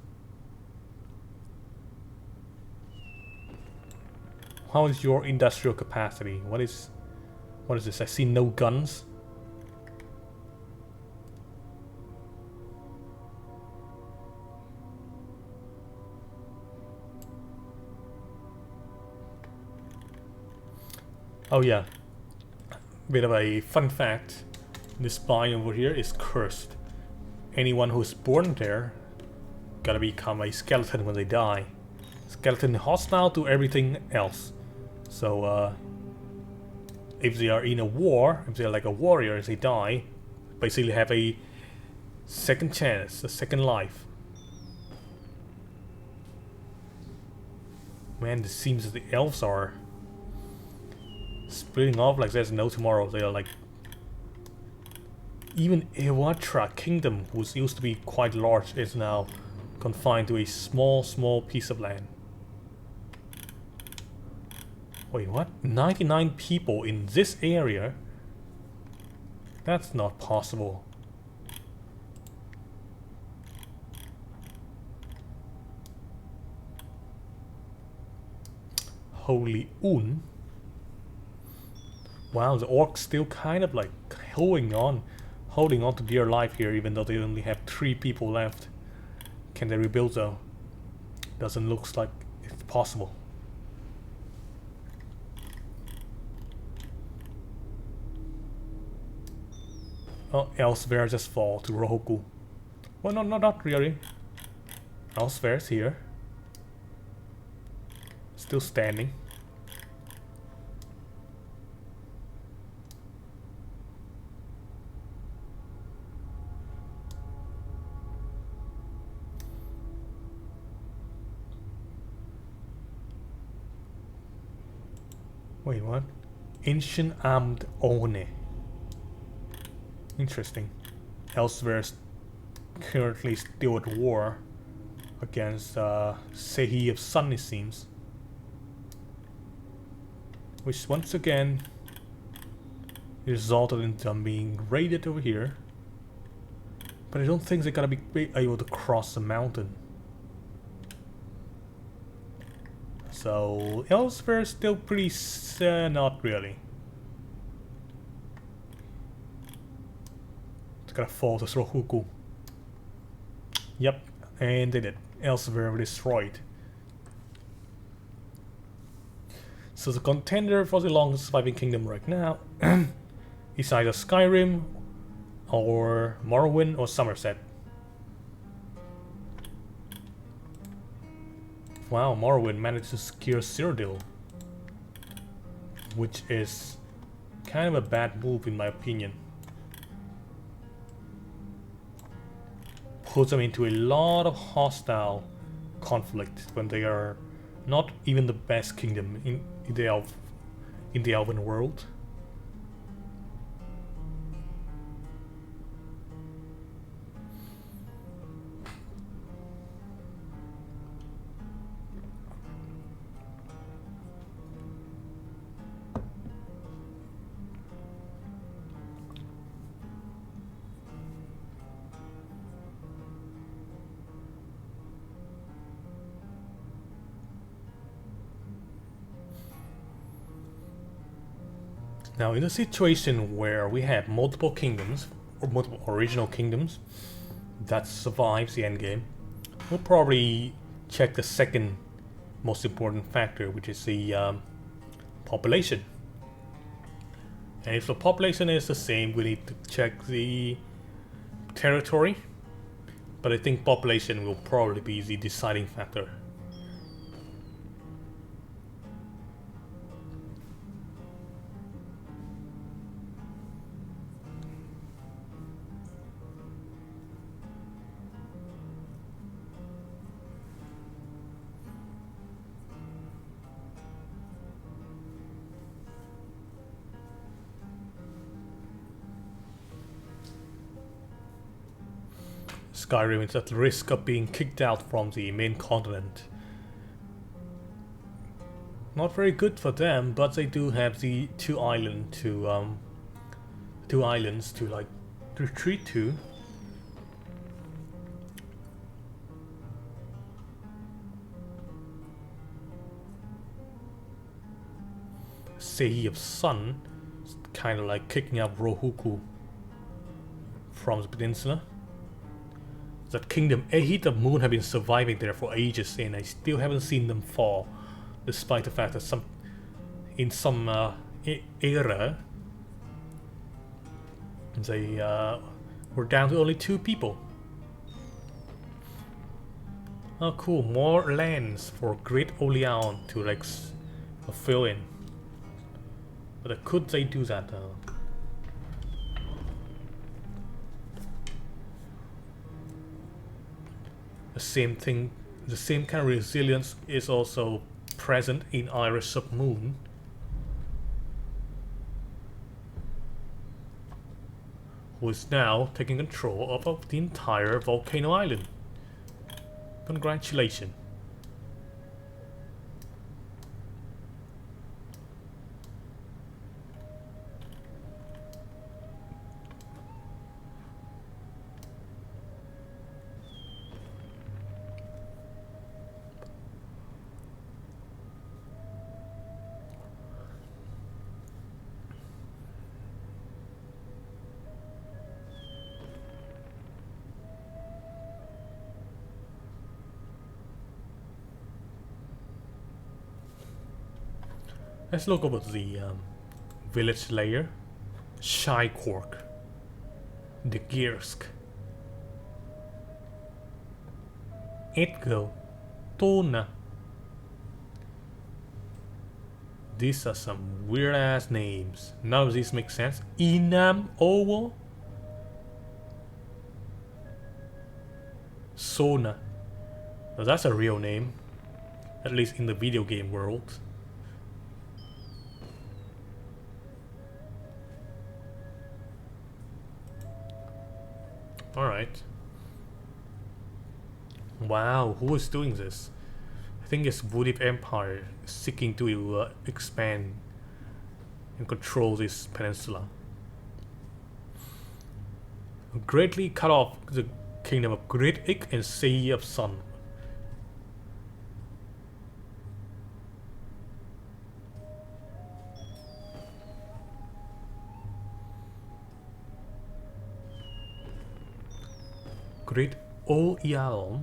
How is your industrial capacity? What is this? I see no guns. Oh yeah. Bit of a fun fact. This biome over here is cursed. Anyone who's born there gotta become a skeleton when they die. Skeleton hostile to everything else. So if they are in a war, if they're like a warrior, if they die, basically have a second chance, a second life. Man, it seems that the elves are splitting off like there's no tomorrow. They are like... Even Ewatra Kingdom, who used to be quite large, is now confined to a small piece of land. Wait, what? 99 people in this area? That's not possible. Holy Un. Wow, the orcs still kind of like holding on to dear life here, even though they only have 3 people left. Can they rebuild though? Doesn't look like it's possible. Oh, Elsewhere just fall to Rohoku. Well, no, not really. Elsewhere is here. Still standing. Wait, what? Ancient Armed One. Interesting. Elsewhere is currently still at war against Sehi of Sun, it seems. Which once again resulted in them being raided over here. But I don't think they're gonna be able to cross the mountain. So elsewhere is still pretty not really. It's gonna fall to Rohoku. Yep, and they did. Elsewhere destroyed. So the contender for the longest surviving kingdom right now is either Skyrim or Morrowind or Somerset. Wow, Morrowind managed to secure Cyrodiil, which is kind of a bad move in my opinion. Puts them into a lot of hostile conflict when they are not even the best kingdom in the Elven world. Now, in a situation where we have multiple kingdoms, or multiple original kingdoms, that survives the endgame, we'll probably check the second most important factor, which is the population. And if the population is the same, we need to check the territory. But I think population will probably be the deciding factor. Skyrim is at risk of being kicked out from the main continent. Not very good for them, but they do have the two islands to like retreat to. Sea of Sun, kind of like kicking out Rohuku from the peninsula. That kingdom Ahit of Moon have been surviving there for ages, and I still haven't seen them fall, despite the fact that in some era they were down to only 2 people. Oh cool, more lands for Great Oleon to like fill in. But could they do that though? The same thing, the same kind of resilience is also present in Iris of Moon. Who is now taking control of the entire volcano island. Congratulations. Let's look over the village layer. Shycork, the Gearsk, Edgo, Tona. These are some weird ass names. None of these make sense. Inam Owo, Sona. Now that's a real name, at least in the video game world. Alright. Wow, who is doing this? I think it's Woodip Empire seeking to expand and control this peninsula. Greatly cut off the kingdom of Great Ik and Sea of Sun. Great Oyal.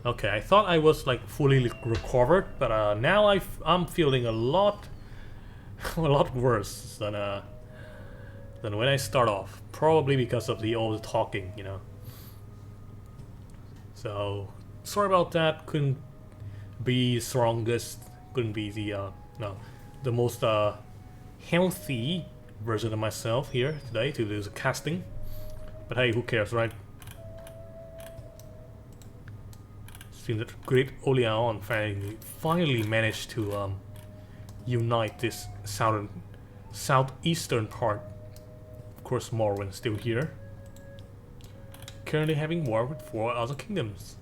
Okay, I thought I was like fully recovered, but now I'm feeling a lot worse than when I start off. Probably because of the old talking, you know. So sorry about that. Couldn't be strongest. Couldn't be the the most healthy version of myself here today to do the casting. But hey, who cares, right? Seems that Great Oleon finally managed to unite this southeastern part. Of course, Morwen's still here. Currently having war with 4 other kingdoms.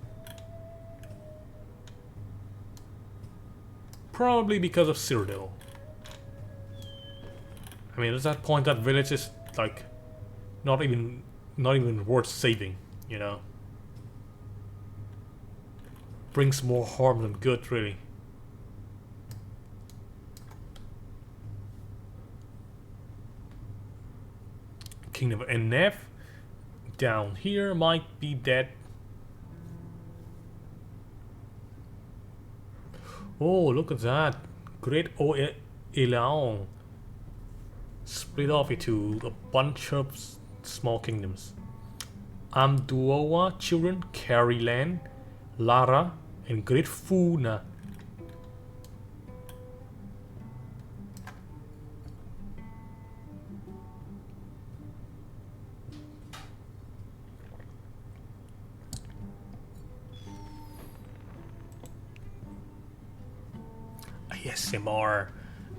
Probably because of Cyrodiil. I mean, at that point, that village is like not even worth saving, you know. Brings more harm than good, really. Kingdom of Enef down here might be dead. Oh, look at that. Great Oleon split off into a bunch of small kingdoms. Amduowa children, Carryland, Lara, and Great Funa.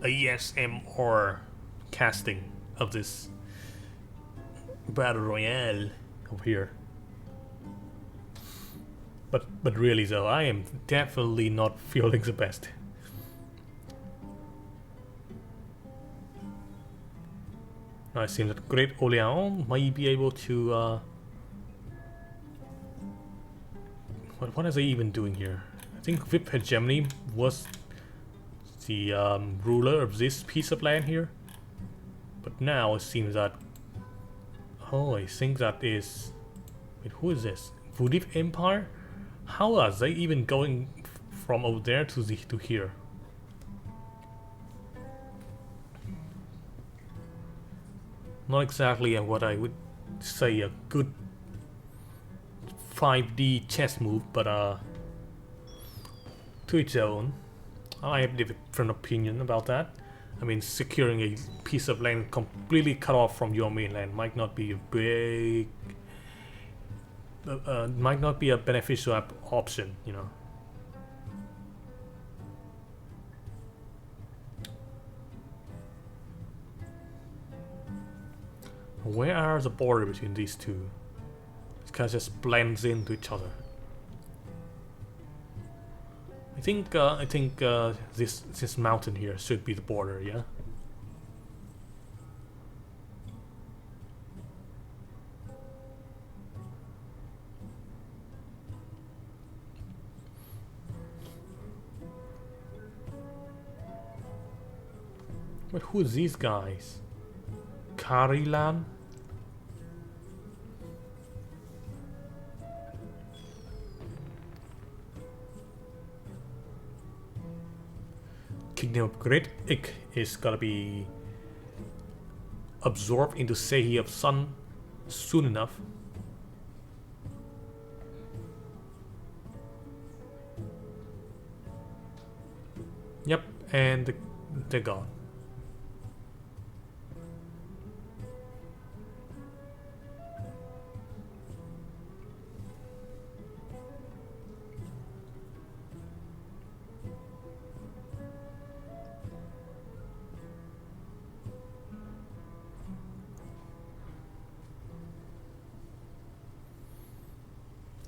ASMR casting of this Battle Royale over here. But really though, I am definitely not feeling the best. Now it seems that Great Orleans might be able to what are they even doing here? I think Vip Hegemony was the ruler of this piece of land here. But now it seems that... Oh, I think that is... Wait, who is this? Voodoo Empire? How are they even going from over there to here? Not exactly what I would say a good 5D chess move, but to its own. I have a different opinion about that. I mean, securing a piece of land completely cut off from your mainland might not be a big... might not be a beneficial option, you know. Where are the border between these two? It kind of just blends into each other. I think this mountain here should be the border, yeah. But who are these guys? Karilan? Kingdom of Great Ik is gonna be absorbed into Sehi of Sun soon enough. Yep, and they're gone.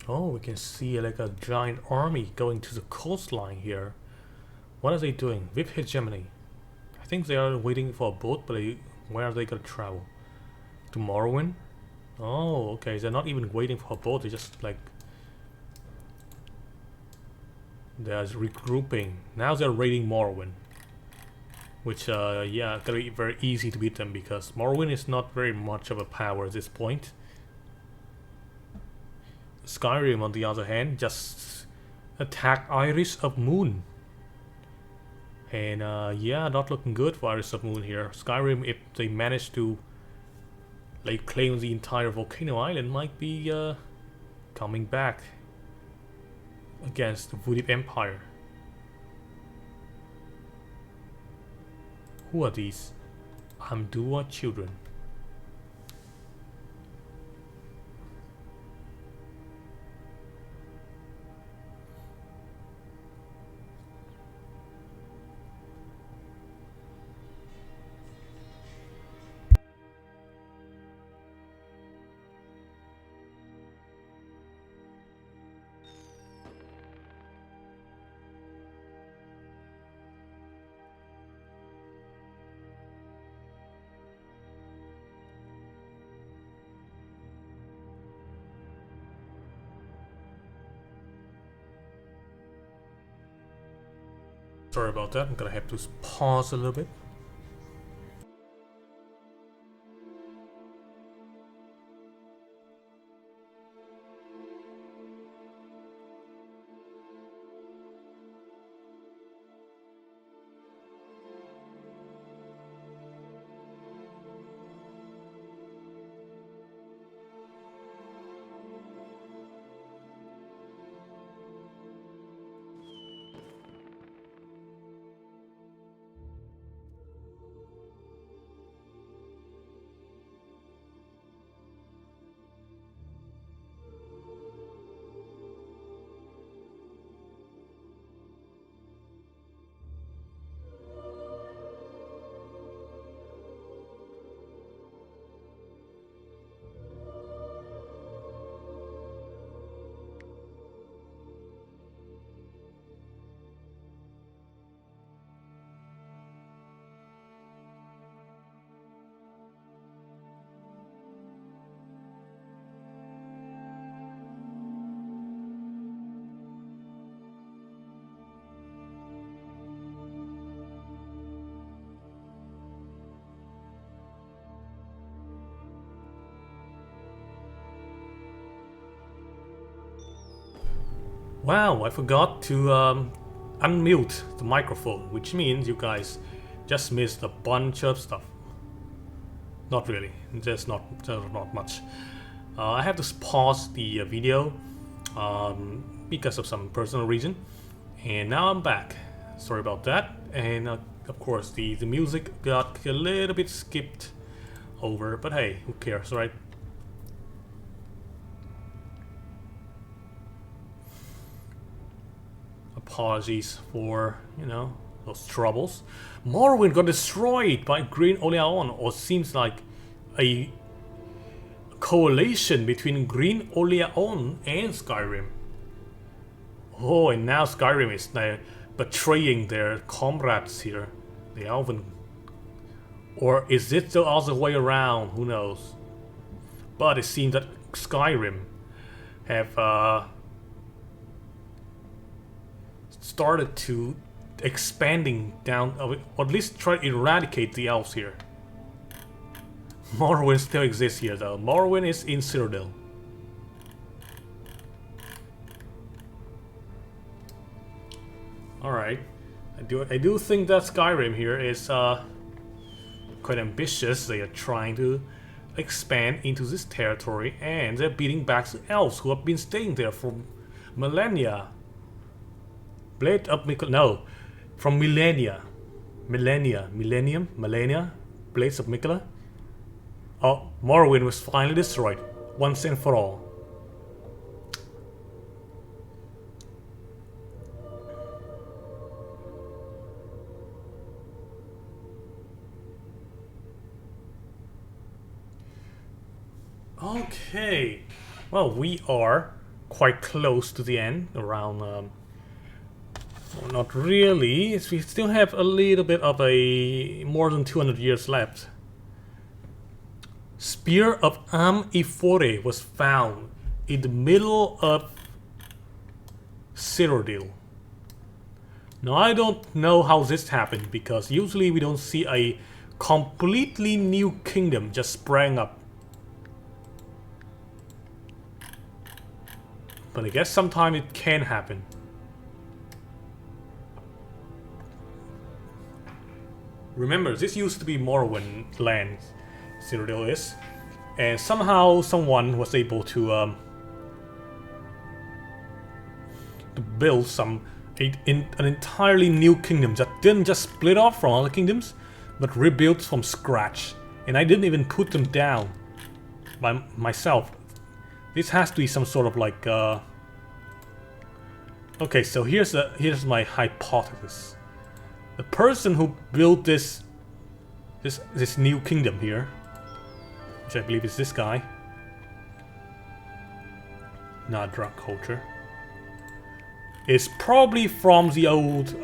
Oh, we can see like a giant army going to the coastline here. What are they doing? With hegemony. I think they are waiting for a boat, but where are they gonna travel? To Morrowind? Oh, okay. They're not even waiting for a boat. They're just like... They're regrouping. Now they're raiding Morrowind. Which, yeah, gonna be very easy to beat them because Morrowind is not very much of a power at this point. Skyrim, on the other hand, just attacked Iris of Moon. And yeah, not looking good for Iris of Moon here. Skyrim, if they manage to like claim the entire volcano island, might be coming back against the Voodoo Empire. Who are these? Amdua children. Sorry about that, I'm gonna have to pause a little bit. Wow, I forgot to unmute the microphone, which means you guys just missed a bunch of stuff. Not really, just not much. I have to pause the video because of some personal reason, and now I'm back. Sorry about that. And of course the music got a little bit skipped over, but hey, who cares, right? Apologies for, you know, those troubles. Morrowind got destroyed by Green Oleaon, or seems like a coalition between Green Oleaon and Skyrim. Oh, and now Skyrim is betraying their comrades here, the Elven. Or is it the other way around? Who knows? But it seems that Skyrim have started to expanding down, or at least try to eradicate the elves here. Morrowind still exists here though. Morrowind is in Citadel. Alright. I do think that Skyrim here is quite ambitious. They are trying to expand into this territory, and they're beating back the elves who have been staying there for millennia. Blade of Mikkel, no, from millennia. Millennium? Blades of Mikkel. Oh, Morrowind was finally destroyed, once and for all. Okay, well, we are quite close to the end, around, well, not really, we still have a little bit of a more than 200 years left. Spear of Am-Ifore was found in the middle of Cyrodiil. Now I don't know how this happened, because usually we don't see a completely new kingdom just sprang up. But I guess sometime it can happen. Remember, this used to be Morrowind land, Cyrodiil is, and somehow someone was able to build an entirely new kingdom that didn't just split off from other kingdoms, but rebuilt from scratch. And I didn't even put them down by myself. This has to be some sort of like okay, so here's my hypothesis. The person who built this new kingdom here, which I believe is this guy, not drug culture, is probably from the old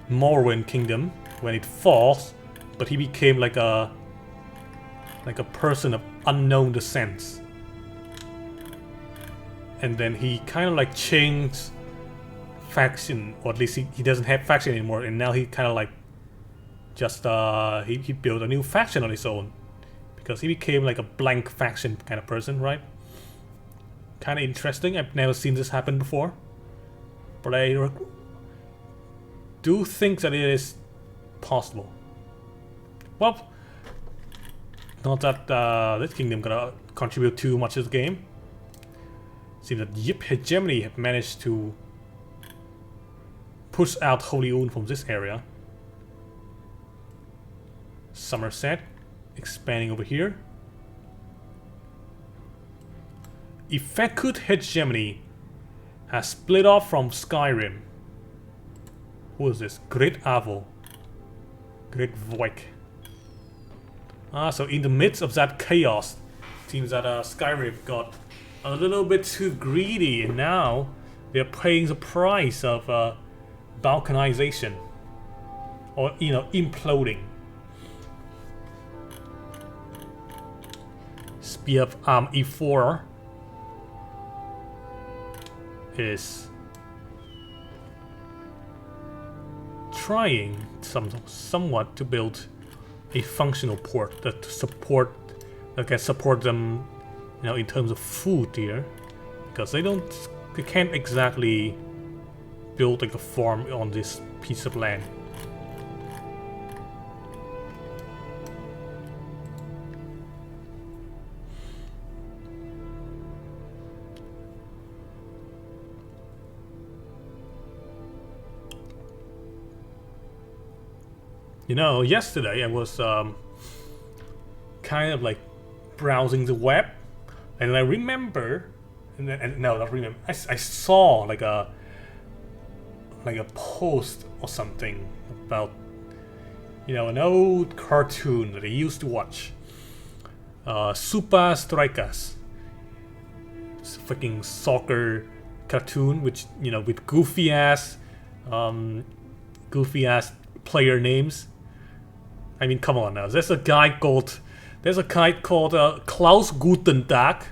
Morrowind kingdom when it falls, but he became like a person of unknown descent. And then he kind of like changed faction, or at least he doesn't have faction anymore, and now he kind of like just he built a new faction on his own, because he became like a blank faction kind of person, right? Kind of interesting. I've never seen this happen before, but I do think that it is possible. Well, not that this kingdom gonna contribute too much to the game. Seems that Yip Hegemony have managed to push out Holy Un from this area. Somerset expanding over here. Ifekut Hegemony has split off from Skyrim. Who is this? Great Avo. Great Voik. So in the midst of that chaos, it seems that Skyrim got a little bit too greedy, and now they're paying the price of balkanization, or, you know, imploding. Spear of E4 is trying somewhat to build a functional port that can support them, you know, in terms of food here, because they don't we can't exactly build like a farm on this piece of land. You know, yesterday I was kind of like browsing the web, and I remember, and no, not remember. I saw like a post or something about, you know, an old cartoon that I used to watch. Super Strikers. It's a freaking soccer cartoon, which, you know, with goofy ass player names. I mean, come on now. There's a guy called Klaus Gutentag,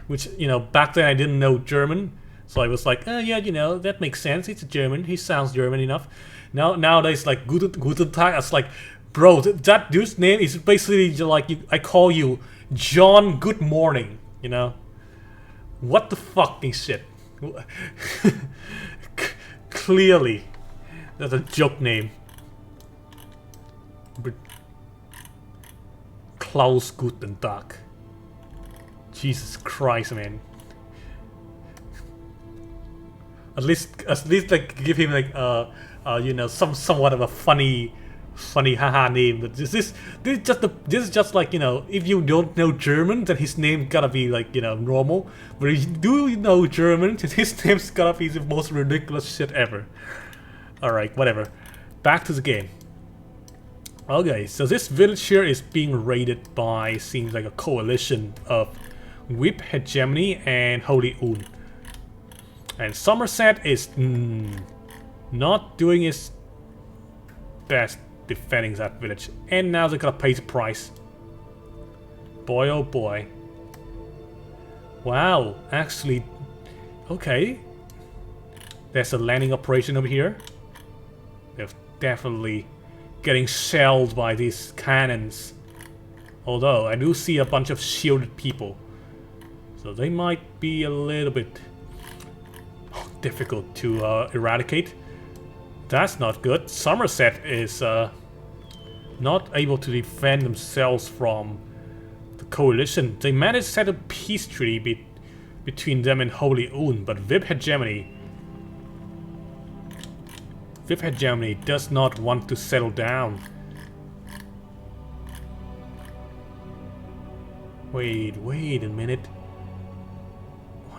which, you know, back then I didn't know German, so I was like, yeah, you know, that makes sense. It's German. He sounds German enough. Nowadays, like Gutentag, it's like, bro, that dude's name is basically like I call you John Good Morning. You know, what the fucking shit? Clearly, that's a joke name. Klaus Gutentag. Jesus Christ, man. At least like give him like you know, somewhat of a funny haha name. But this is just like, you know, if you don't know German, then his name gotta be like, you know, normal. But if you do know German, then his name's gotta be the most ridiculous shit ever. Alright, whatever. Back to the game. Okay, so this village here is being raided by, seems like, a coalition of Whip Hegemony and Holy Un. And Somerset is not doing his best defending that village. And now they're gonna pay the price. Boy, oh boy. Wow, actually, okay. There's a landing operation over here. They're definitely getting shelled by these cannons. Although, I do see a bunch of shielded people. So they might be a little bit difficult to eradicate. That's not good. Somerset is not able to defend themselves from the coalition. They managed to set a peace treaty between them and Holy Un, but Vib Hegemony does not want to settle down. Wait a minute.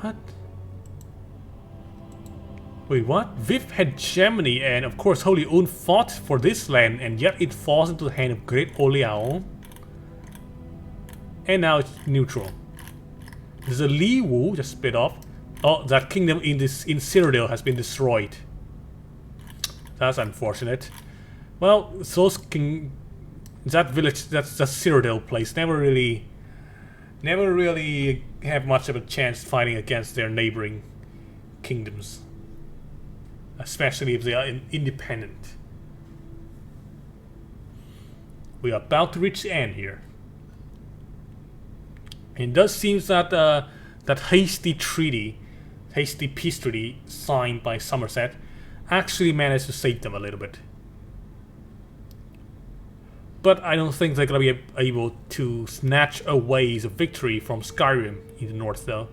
What? Wait, what? Viv Hegemony and of course Holy Un fought for this land, and yet it falls into the hand of Great Oleaon. And now it's neutral. There's a Li Wu just split off. Oh, that kingdom in Cyrodiil has been destroyed. That's unfortunate. Well, that village, that Cyrodiil place, never really have much of a chance fighting against their neighboring kingdoms, especially if they are independent. We are about to reach the end here. And it does seem that that hasty peace treaty signed by Somerset actually managed to save them a little bit. But I don't think they're gonna be able to snatch away the victory from Skyrim in the north, though,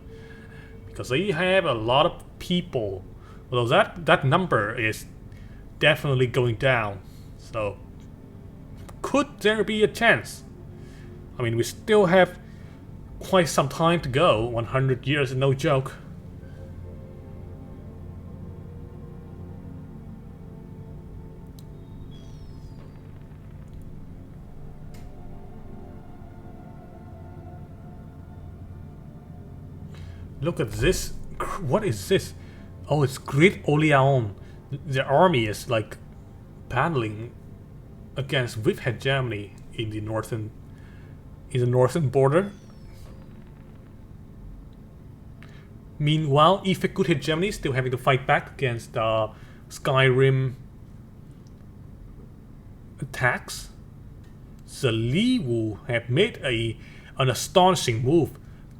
because they have a lot of people. Although that number is definitely going down. So could there be a chance? I mean, we still have quite some time to go. 100 years is no joke. Look at this. What is this? Oh, it's Great Oleaon. The army is like battling against Whip Hegemony in the northern border. Meanwhile, Ifekut Hegemony is still having to fight back against Skyrim attacks. The Li Wu have made an astonishing move,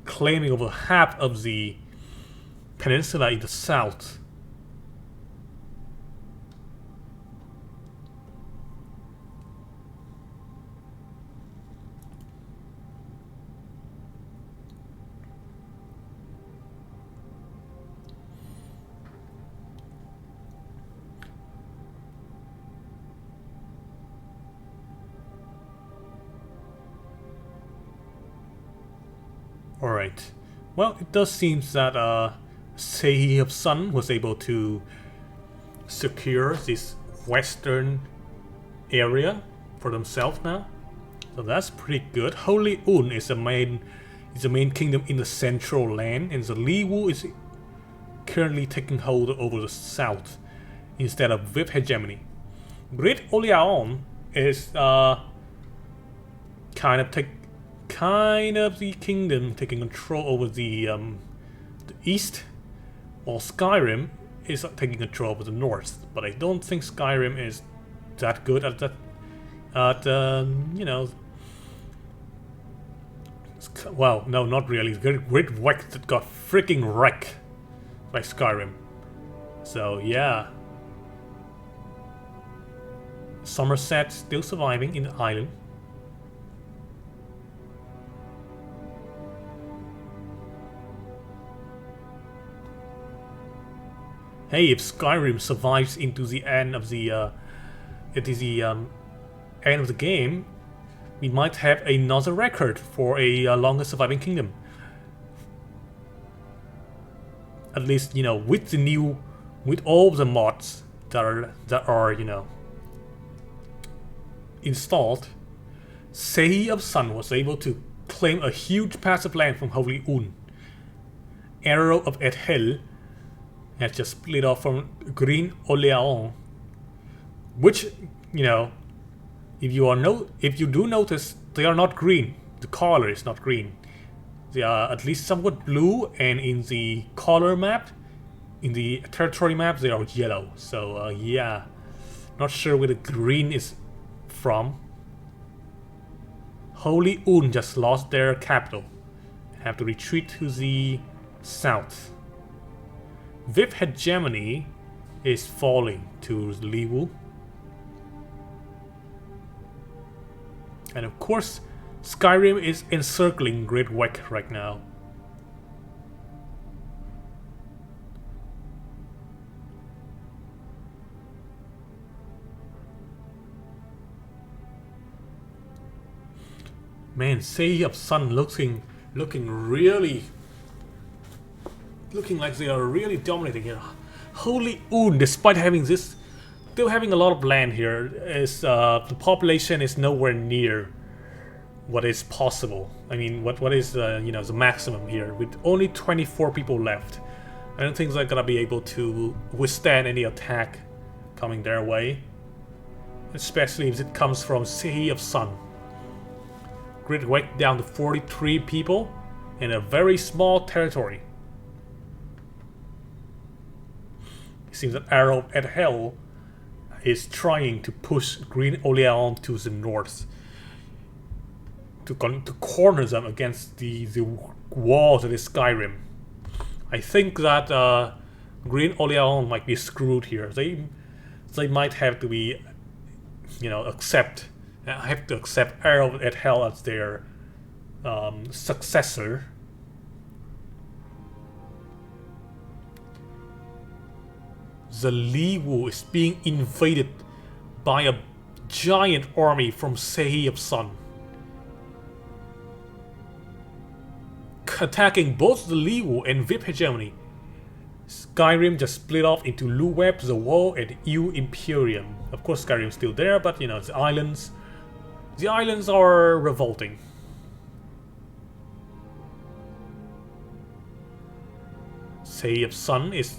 claiming over half of the peninsula in the south. Alright. Well, it does seem that Sehi of Sun was able to secure this western area for themselves now. So that's pretty good. Holy Un is the main kingdom in the central land, and the Liwu is currently taking hold over the south instead of with hegemony. Great Oleaon is kind of the kingdom taking control over the east, while Skyrim is taking control over the north. But I don't think Skyrim is that good at that. You know, well, no, not really. Great Wreck that got freaking wrecked by Skyrim. So yeah, Somerset still surviving in the island. Hey, if Skyrim survives into the end of the end of the game, we might have another record for a longest surviving kingdom. At least, you know, with all the mods that are you know installed, Sehi of Sun was able to claim a huge patch of land from Holy Un. Arrow of Ethel has just split off from Green Oleaon, which, you know, if you do notice, they are not green. The color is not green. They are at least somewhat blue, and in the color map, in the territory map, they are yellow. So yeah, not sure where the green is from. Holy Un just lost their capital. Have to retreat to the south. Vip hegemony is falling to Liwu. And of course, Skyrim is encircling Great Wreck right now. Man, Sehi of Sun looking like they are really dominating here. Holy Un, despite having this, still having a lot of land here, is the population is nowhere near what is possible. I mean, what is you know, the maximum here with only 24 people left. I don't think they're gonna be able to withstand any attack coming their way, especially if it comes from Sehi of Sun. Great Wreck down to 43 people in a very small territory. It seems that Arrow at Hell is trying to push Green Oleaon to the north to corner them against the walls that is Skyrim. I think that Green Oleaon might be screwed here. They might have to be, you know, accept Arrow at Hell as their successor. The Liwu is being invaded by a giant army from Sehi of Sun, attacking both the Liwu and Vip hegemony. Skyrim just split off into Luweb, the Wall, and EU Imperium. Of course, Skyrim's still there, but you know, the islands are revolting. Sehi of Sun is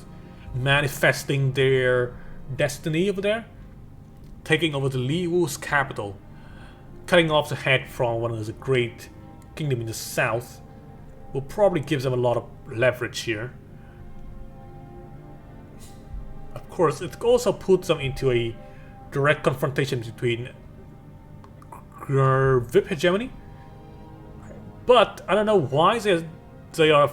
manifesting their destiny over there, taking over the Liwu's capital, cutting off the head from one of the great kingdom in the south. Will probably give them a lot of leverage here. Of course, it also puts them into a direct confrontation between Vip hegemony, but I don't know why they are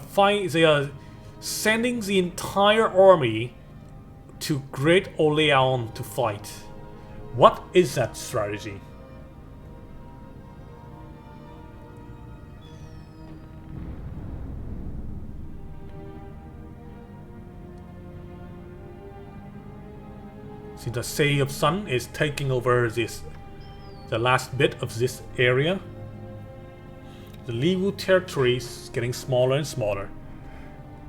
sending the entire army to Great Orleans to fight. What is that strategy? See, the City of Sun is taking over the last bit of this area. The Liwu territory is getting smaller and smaller.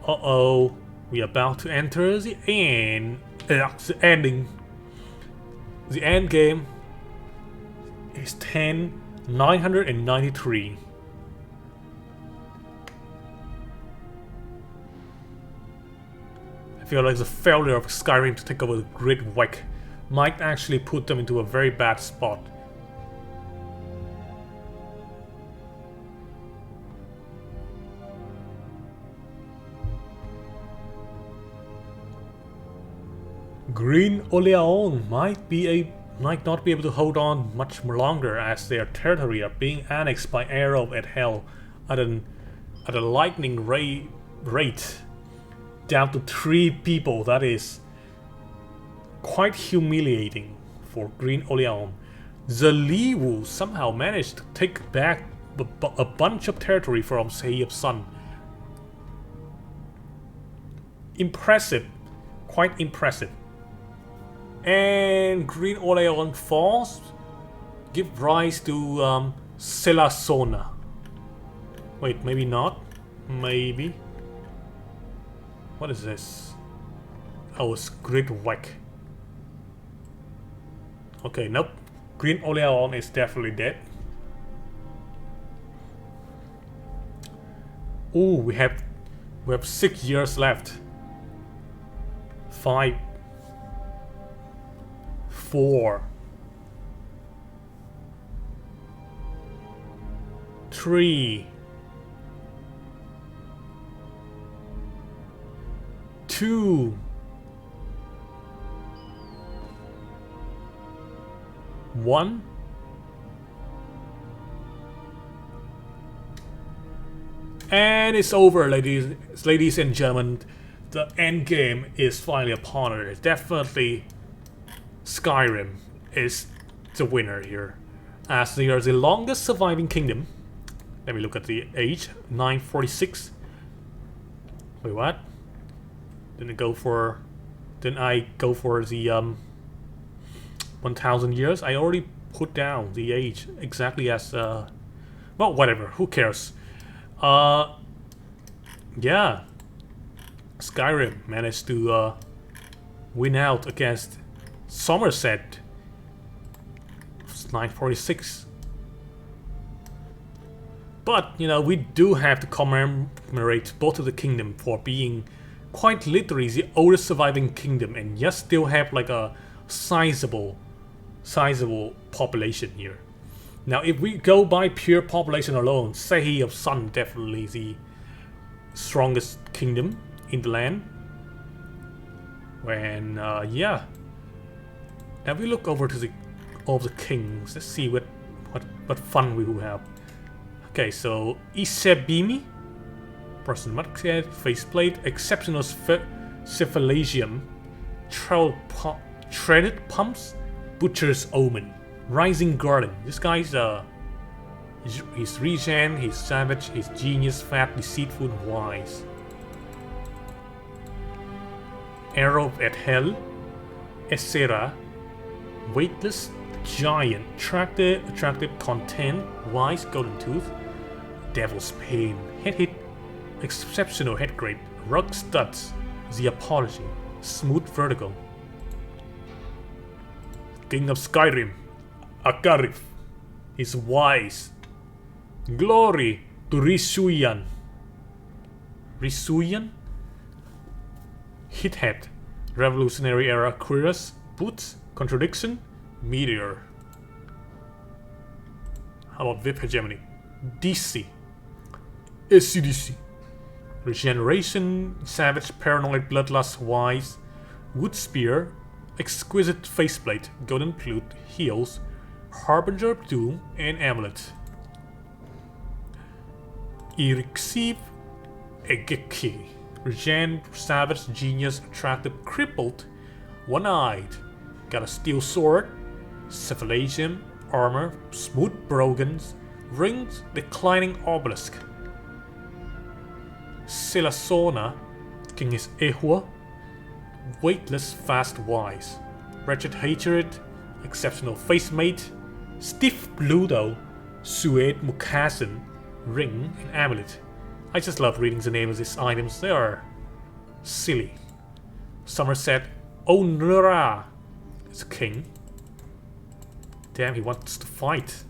Uh-oh, we are about to enter the end. The ending. The end game is 10,993. I feel like the failure of Skyrim to take over the Great Wreck might actually put them into a very bad spot. Green Orleans might not be able to hold on much longer, as their territory are being annexed by Arrow at Hell at a lightning rate down to 3 people. That is quite humiliating for Green Orleans. The Liwu somehow managed to take back a bunch of territory from City of Sun. Impressive, quite impressive. And Green Orleans falls, give rise to Selasona. Wait, maybe not. Maybe. What is this? Oh, it's Great Wreck. Okay, nope. Green Orleans is definitely dead. Ooh, we have 6 years left. 5, 4, 3, 2, 1. And it's over, ladies and gentlemen. The end game is finally upon us. Definitely Skyrim is the winner here, as they are the longest surviving kingdom. Let me look at the age. 946. Wait, what? Didn't I go for the 1000 years? I already put down the age exactly as well, whatever, who cares. Yeah, Skyrim managed to win out against Somerset. It's 946. But, you know, we do have to commemorate both of the kingdom for being quite literally the oldest surviving kingdom, and yet still have like a sizable population here. Now, if we go by pure population alone, City of Sun definitely the strongest kingdom in the land. When yeah. Now we look over to all the kings. Let's see what fun we will have. Okay, so Isebimi, person musket, faceplate, exceptional cephalagium, threaded pumps, butcher's omen, rising garden. This guy's he's regen, he's savage, he's genius, fat, deceitful, and wise. Arrow at Hell, Essera, weightless, giant, attractive, content, wise, golden tooth, devil's pain, head hit, exceptional head grade, rug studs, the apology, smooth vertical. King of Skyrim, Akarif, is wise. Glory to Risuyan. Risuyan? Hithead, revolutionary era, Quirus, boots, contradiction, meteor. How about Vip hegemony? DC, ACDC, regeneration, savage, paranoid, bloodlust, wise, wood spear, exquisite faceplate, golden flute, heals, harbinger of doom, and amulet. Irixiv, Egeki, Regen, savage, genius, attractive, crippled, one-eyed. Got a steel sword, cephalagium, armor, smooth brogans, rings, declining obelisk. Silasona, king is Ehua, weightless, fast, wise. Wretched hatred, exceptional face mate, stiff bludo, suede mukazin, ring, and amulet. I just love reading the names of these items, they are silly. Somerset Onura is a king. Damn, he wants to fight.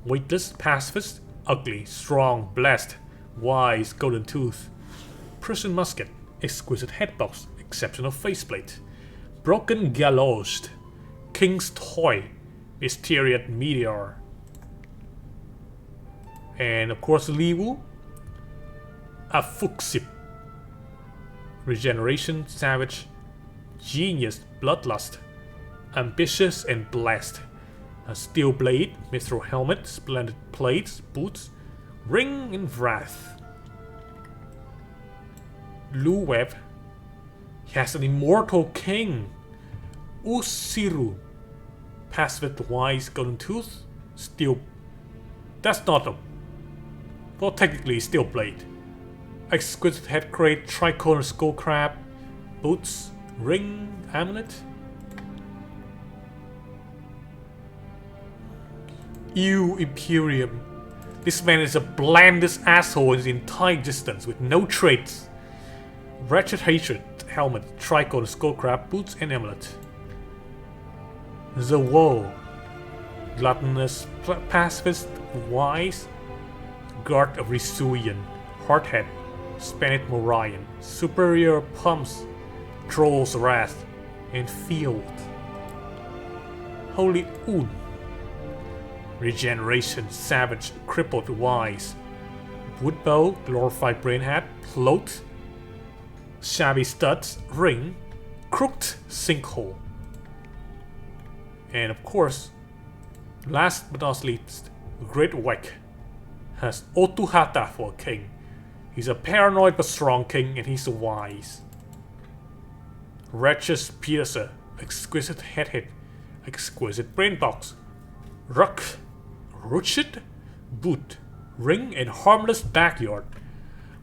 Weightless, pacifist, ugly, strong, blessed, wise, golden tooth. Prison musket, exquisite headbox, exceptional faceplate. Broken galoshed, king's toy, mysterious meteor. And of course Liwu, Afuxip. Regeneration, savage, genius, bloodlust, ambitious and blessed. A steel blade, mithril helmet, splendid plates, boots, ring and wrath. Luweb, he has an immortal king. Usiru, pacifist, wise, golden tooth, steel. That's not a. Well, technically, steel blade. Exquisite head crate, tricorner skull crab, boots, ring, amulet. Ew, Imperium. This man is the blandest asshole in the entire existence with no traits. Wretched hatred, helmet, tricorner skull crab, boots, and amulet. The woe. Gluttonous, pacifist, wise, guard of Risuian, hardhead, Spanish Morian, superior pumps, troll's wrath, and field. Holy Un. Regeneration, savage, crippled, wise. Woodbow, glorified brain hat, float. Shabby studs, ring. Crooked sinkhole. And of course, last but not least, Great Whack has Otuhata for a king. He's a paranoid but strong king, and he's wise. Wretched Piercer, exquisite head hit, exquisite brain box. Ruck, Ruchid, boot, ring, and harmless backyard.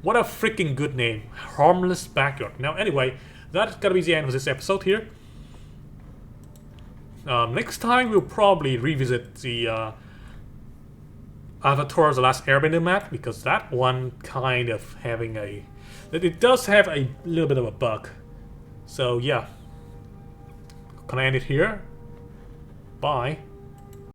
What a freaking good name, harmless backyard. Now, anyway, that's gotta be the end of this episode here. Next time we'll probably revisit the Avatar: The Last Airbender map, because that one kind of having a... It does have a little bit of a bug. So yeah. Can I end it here? Bye.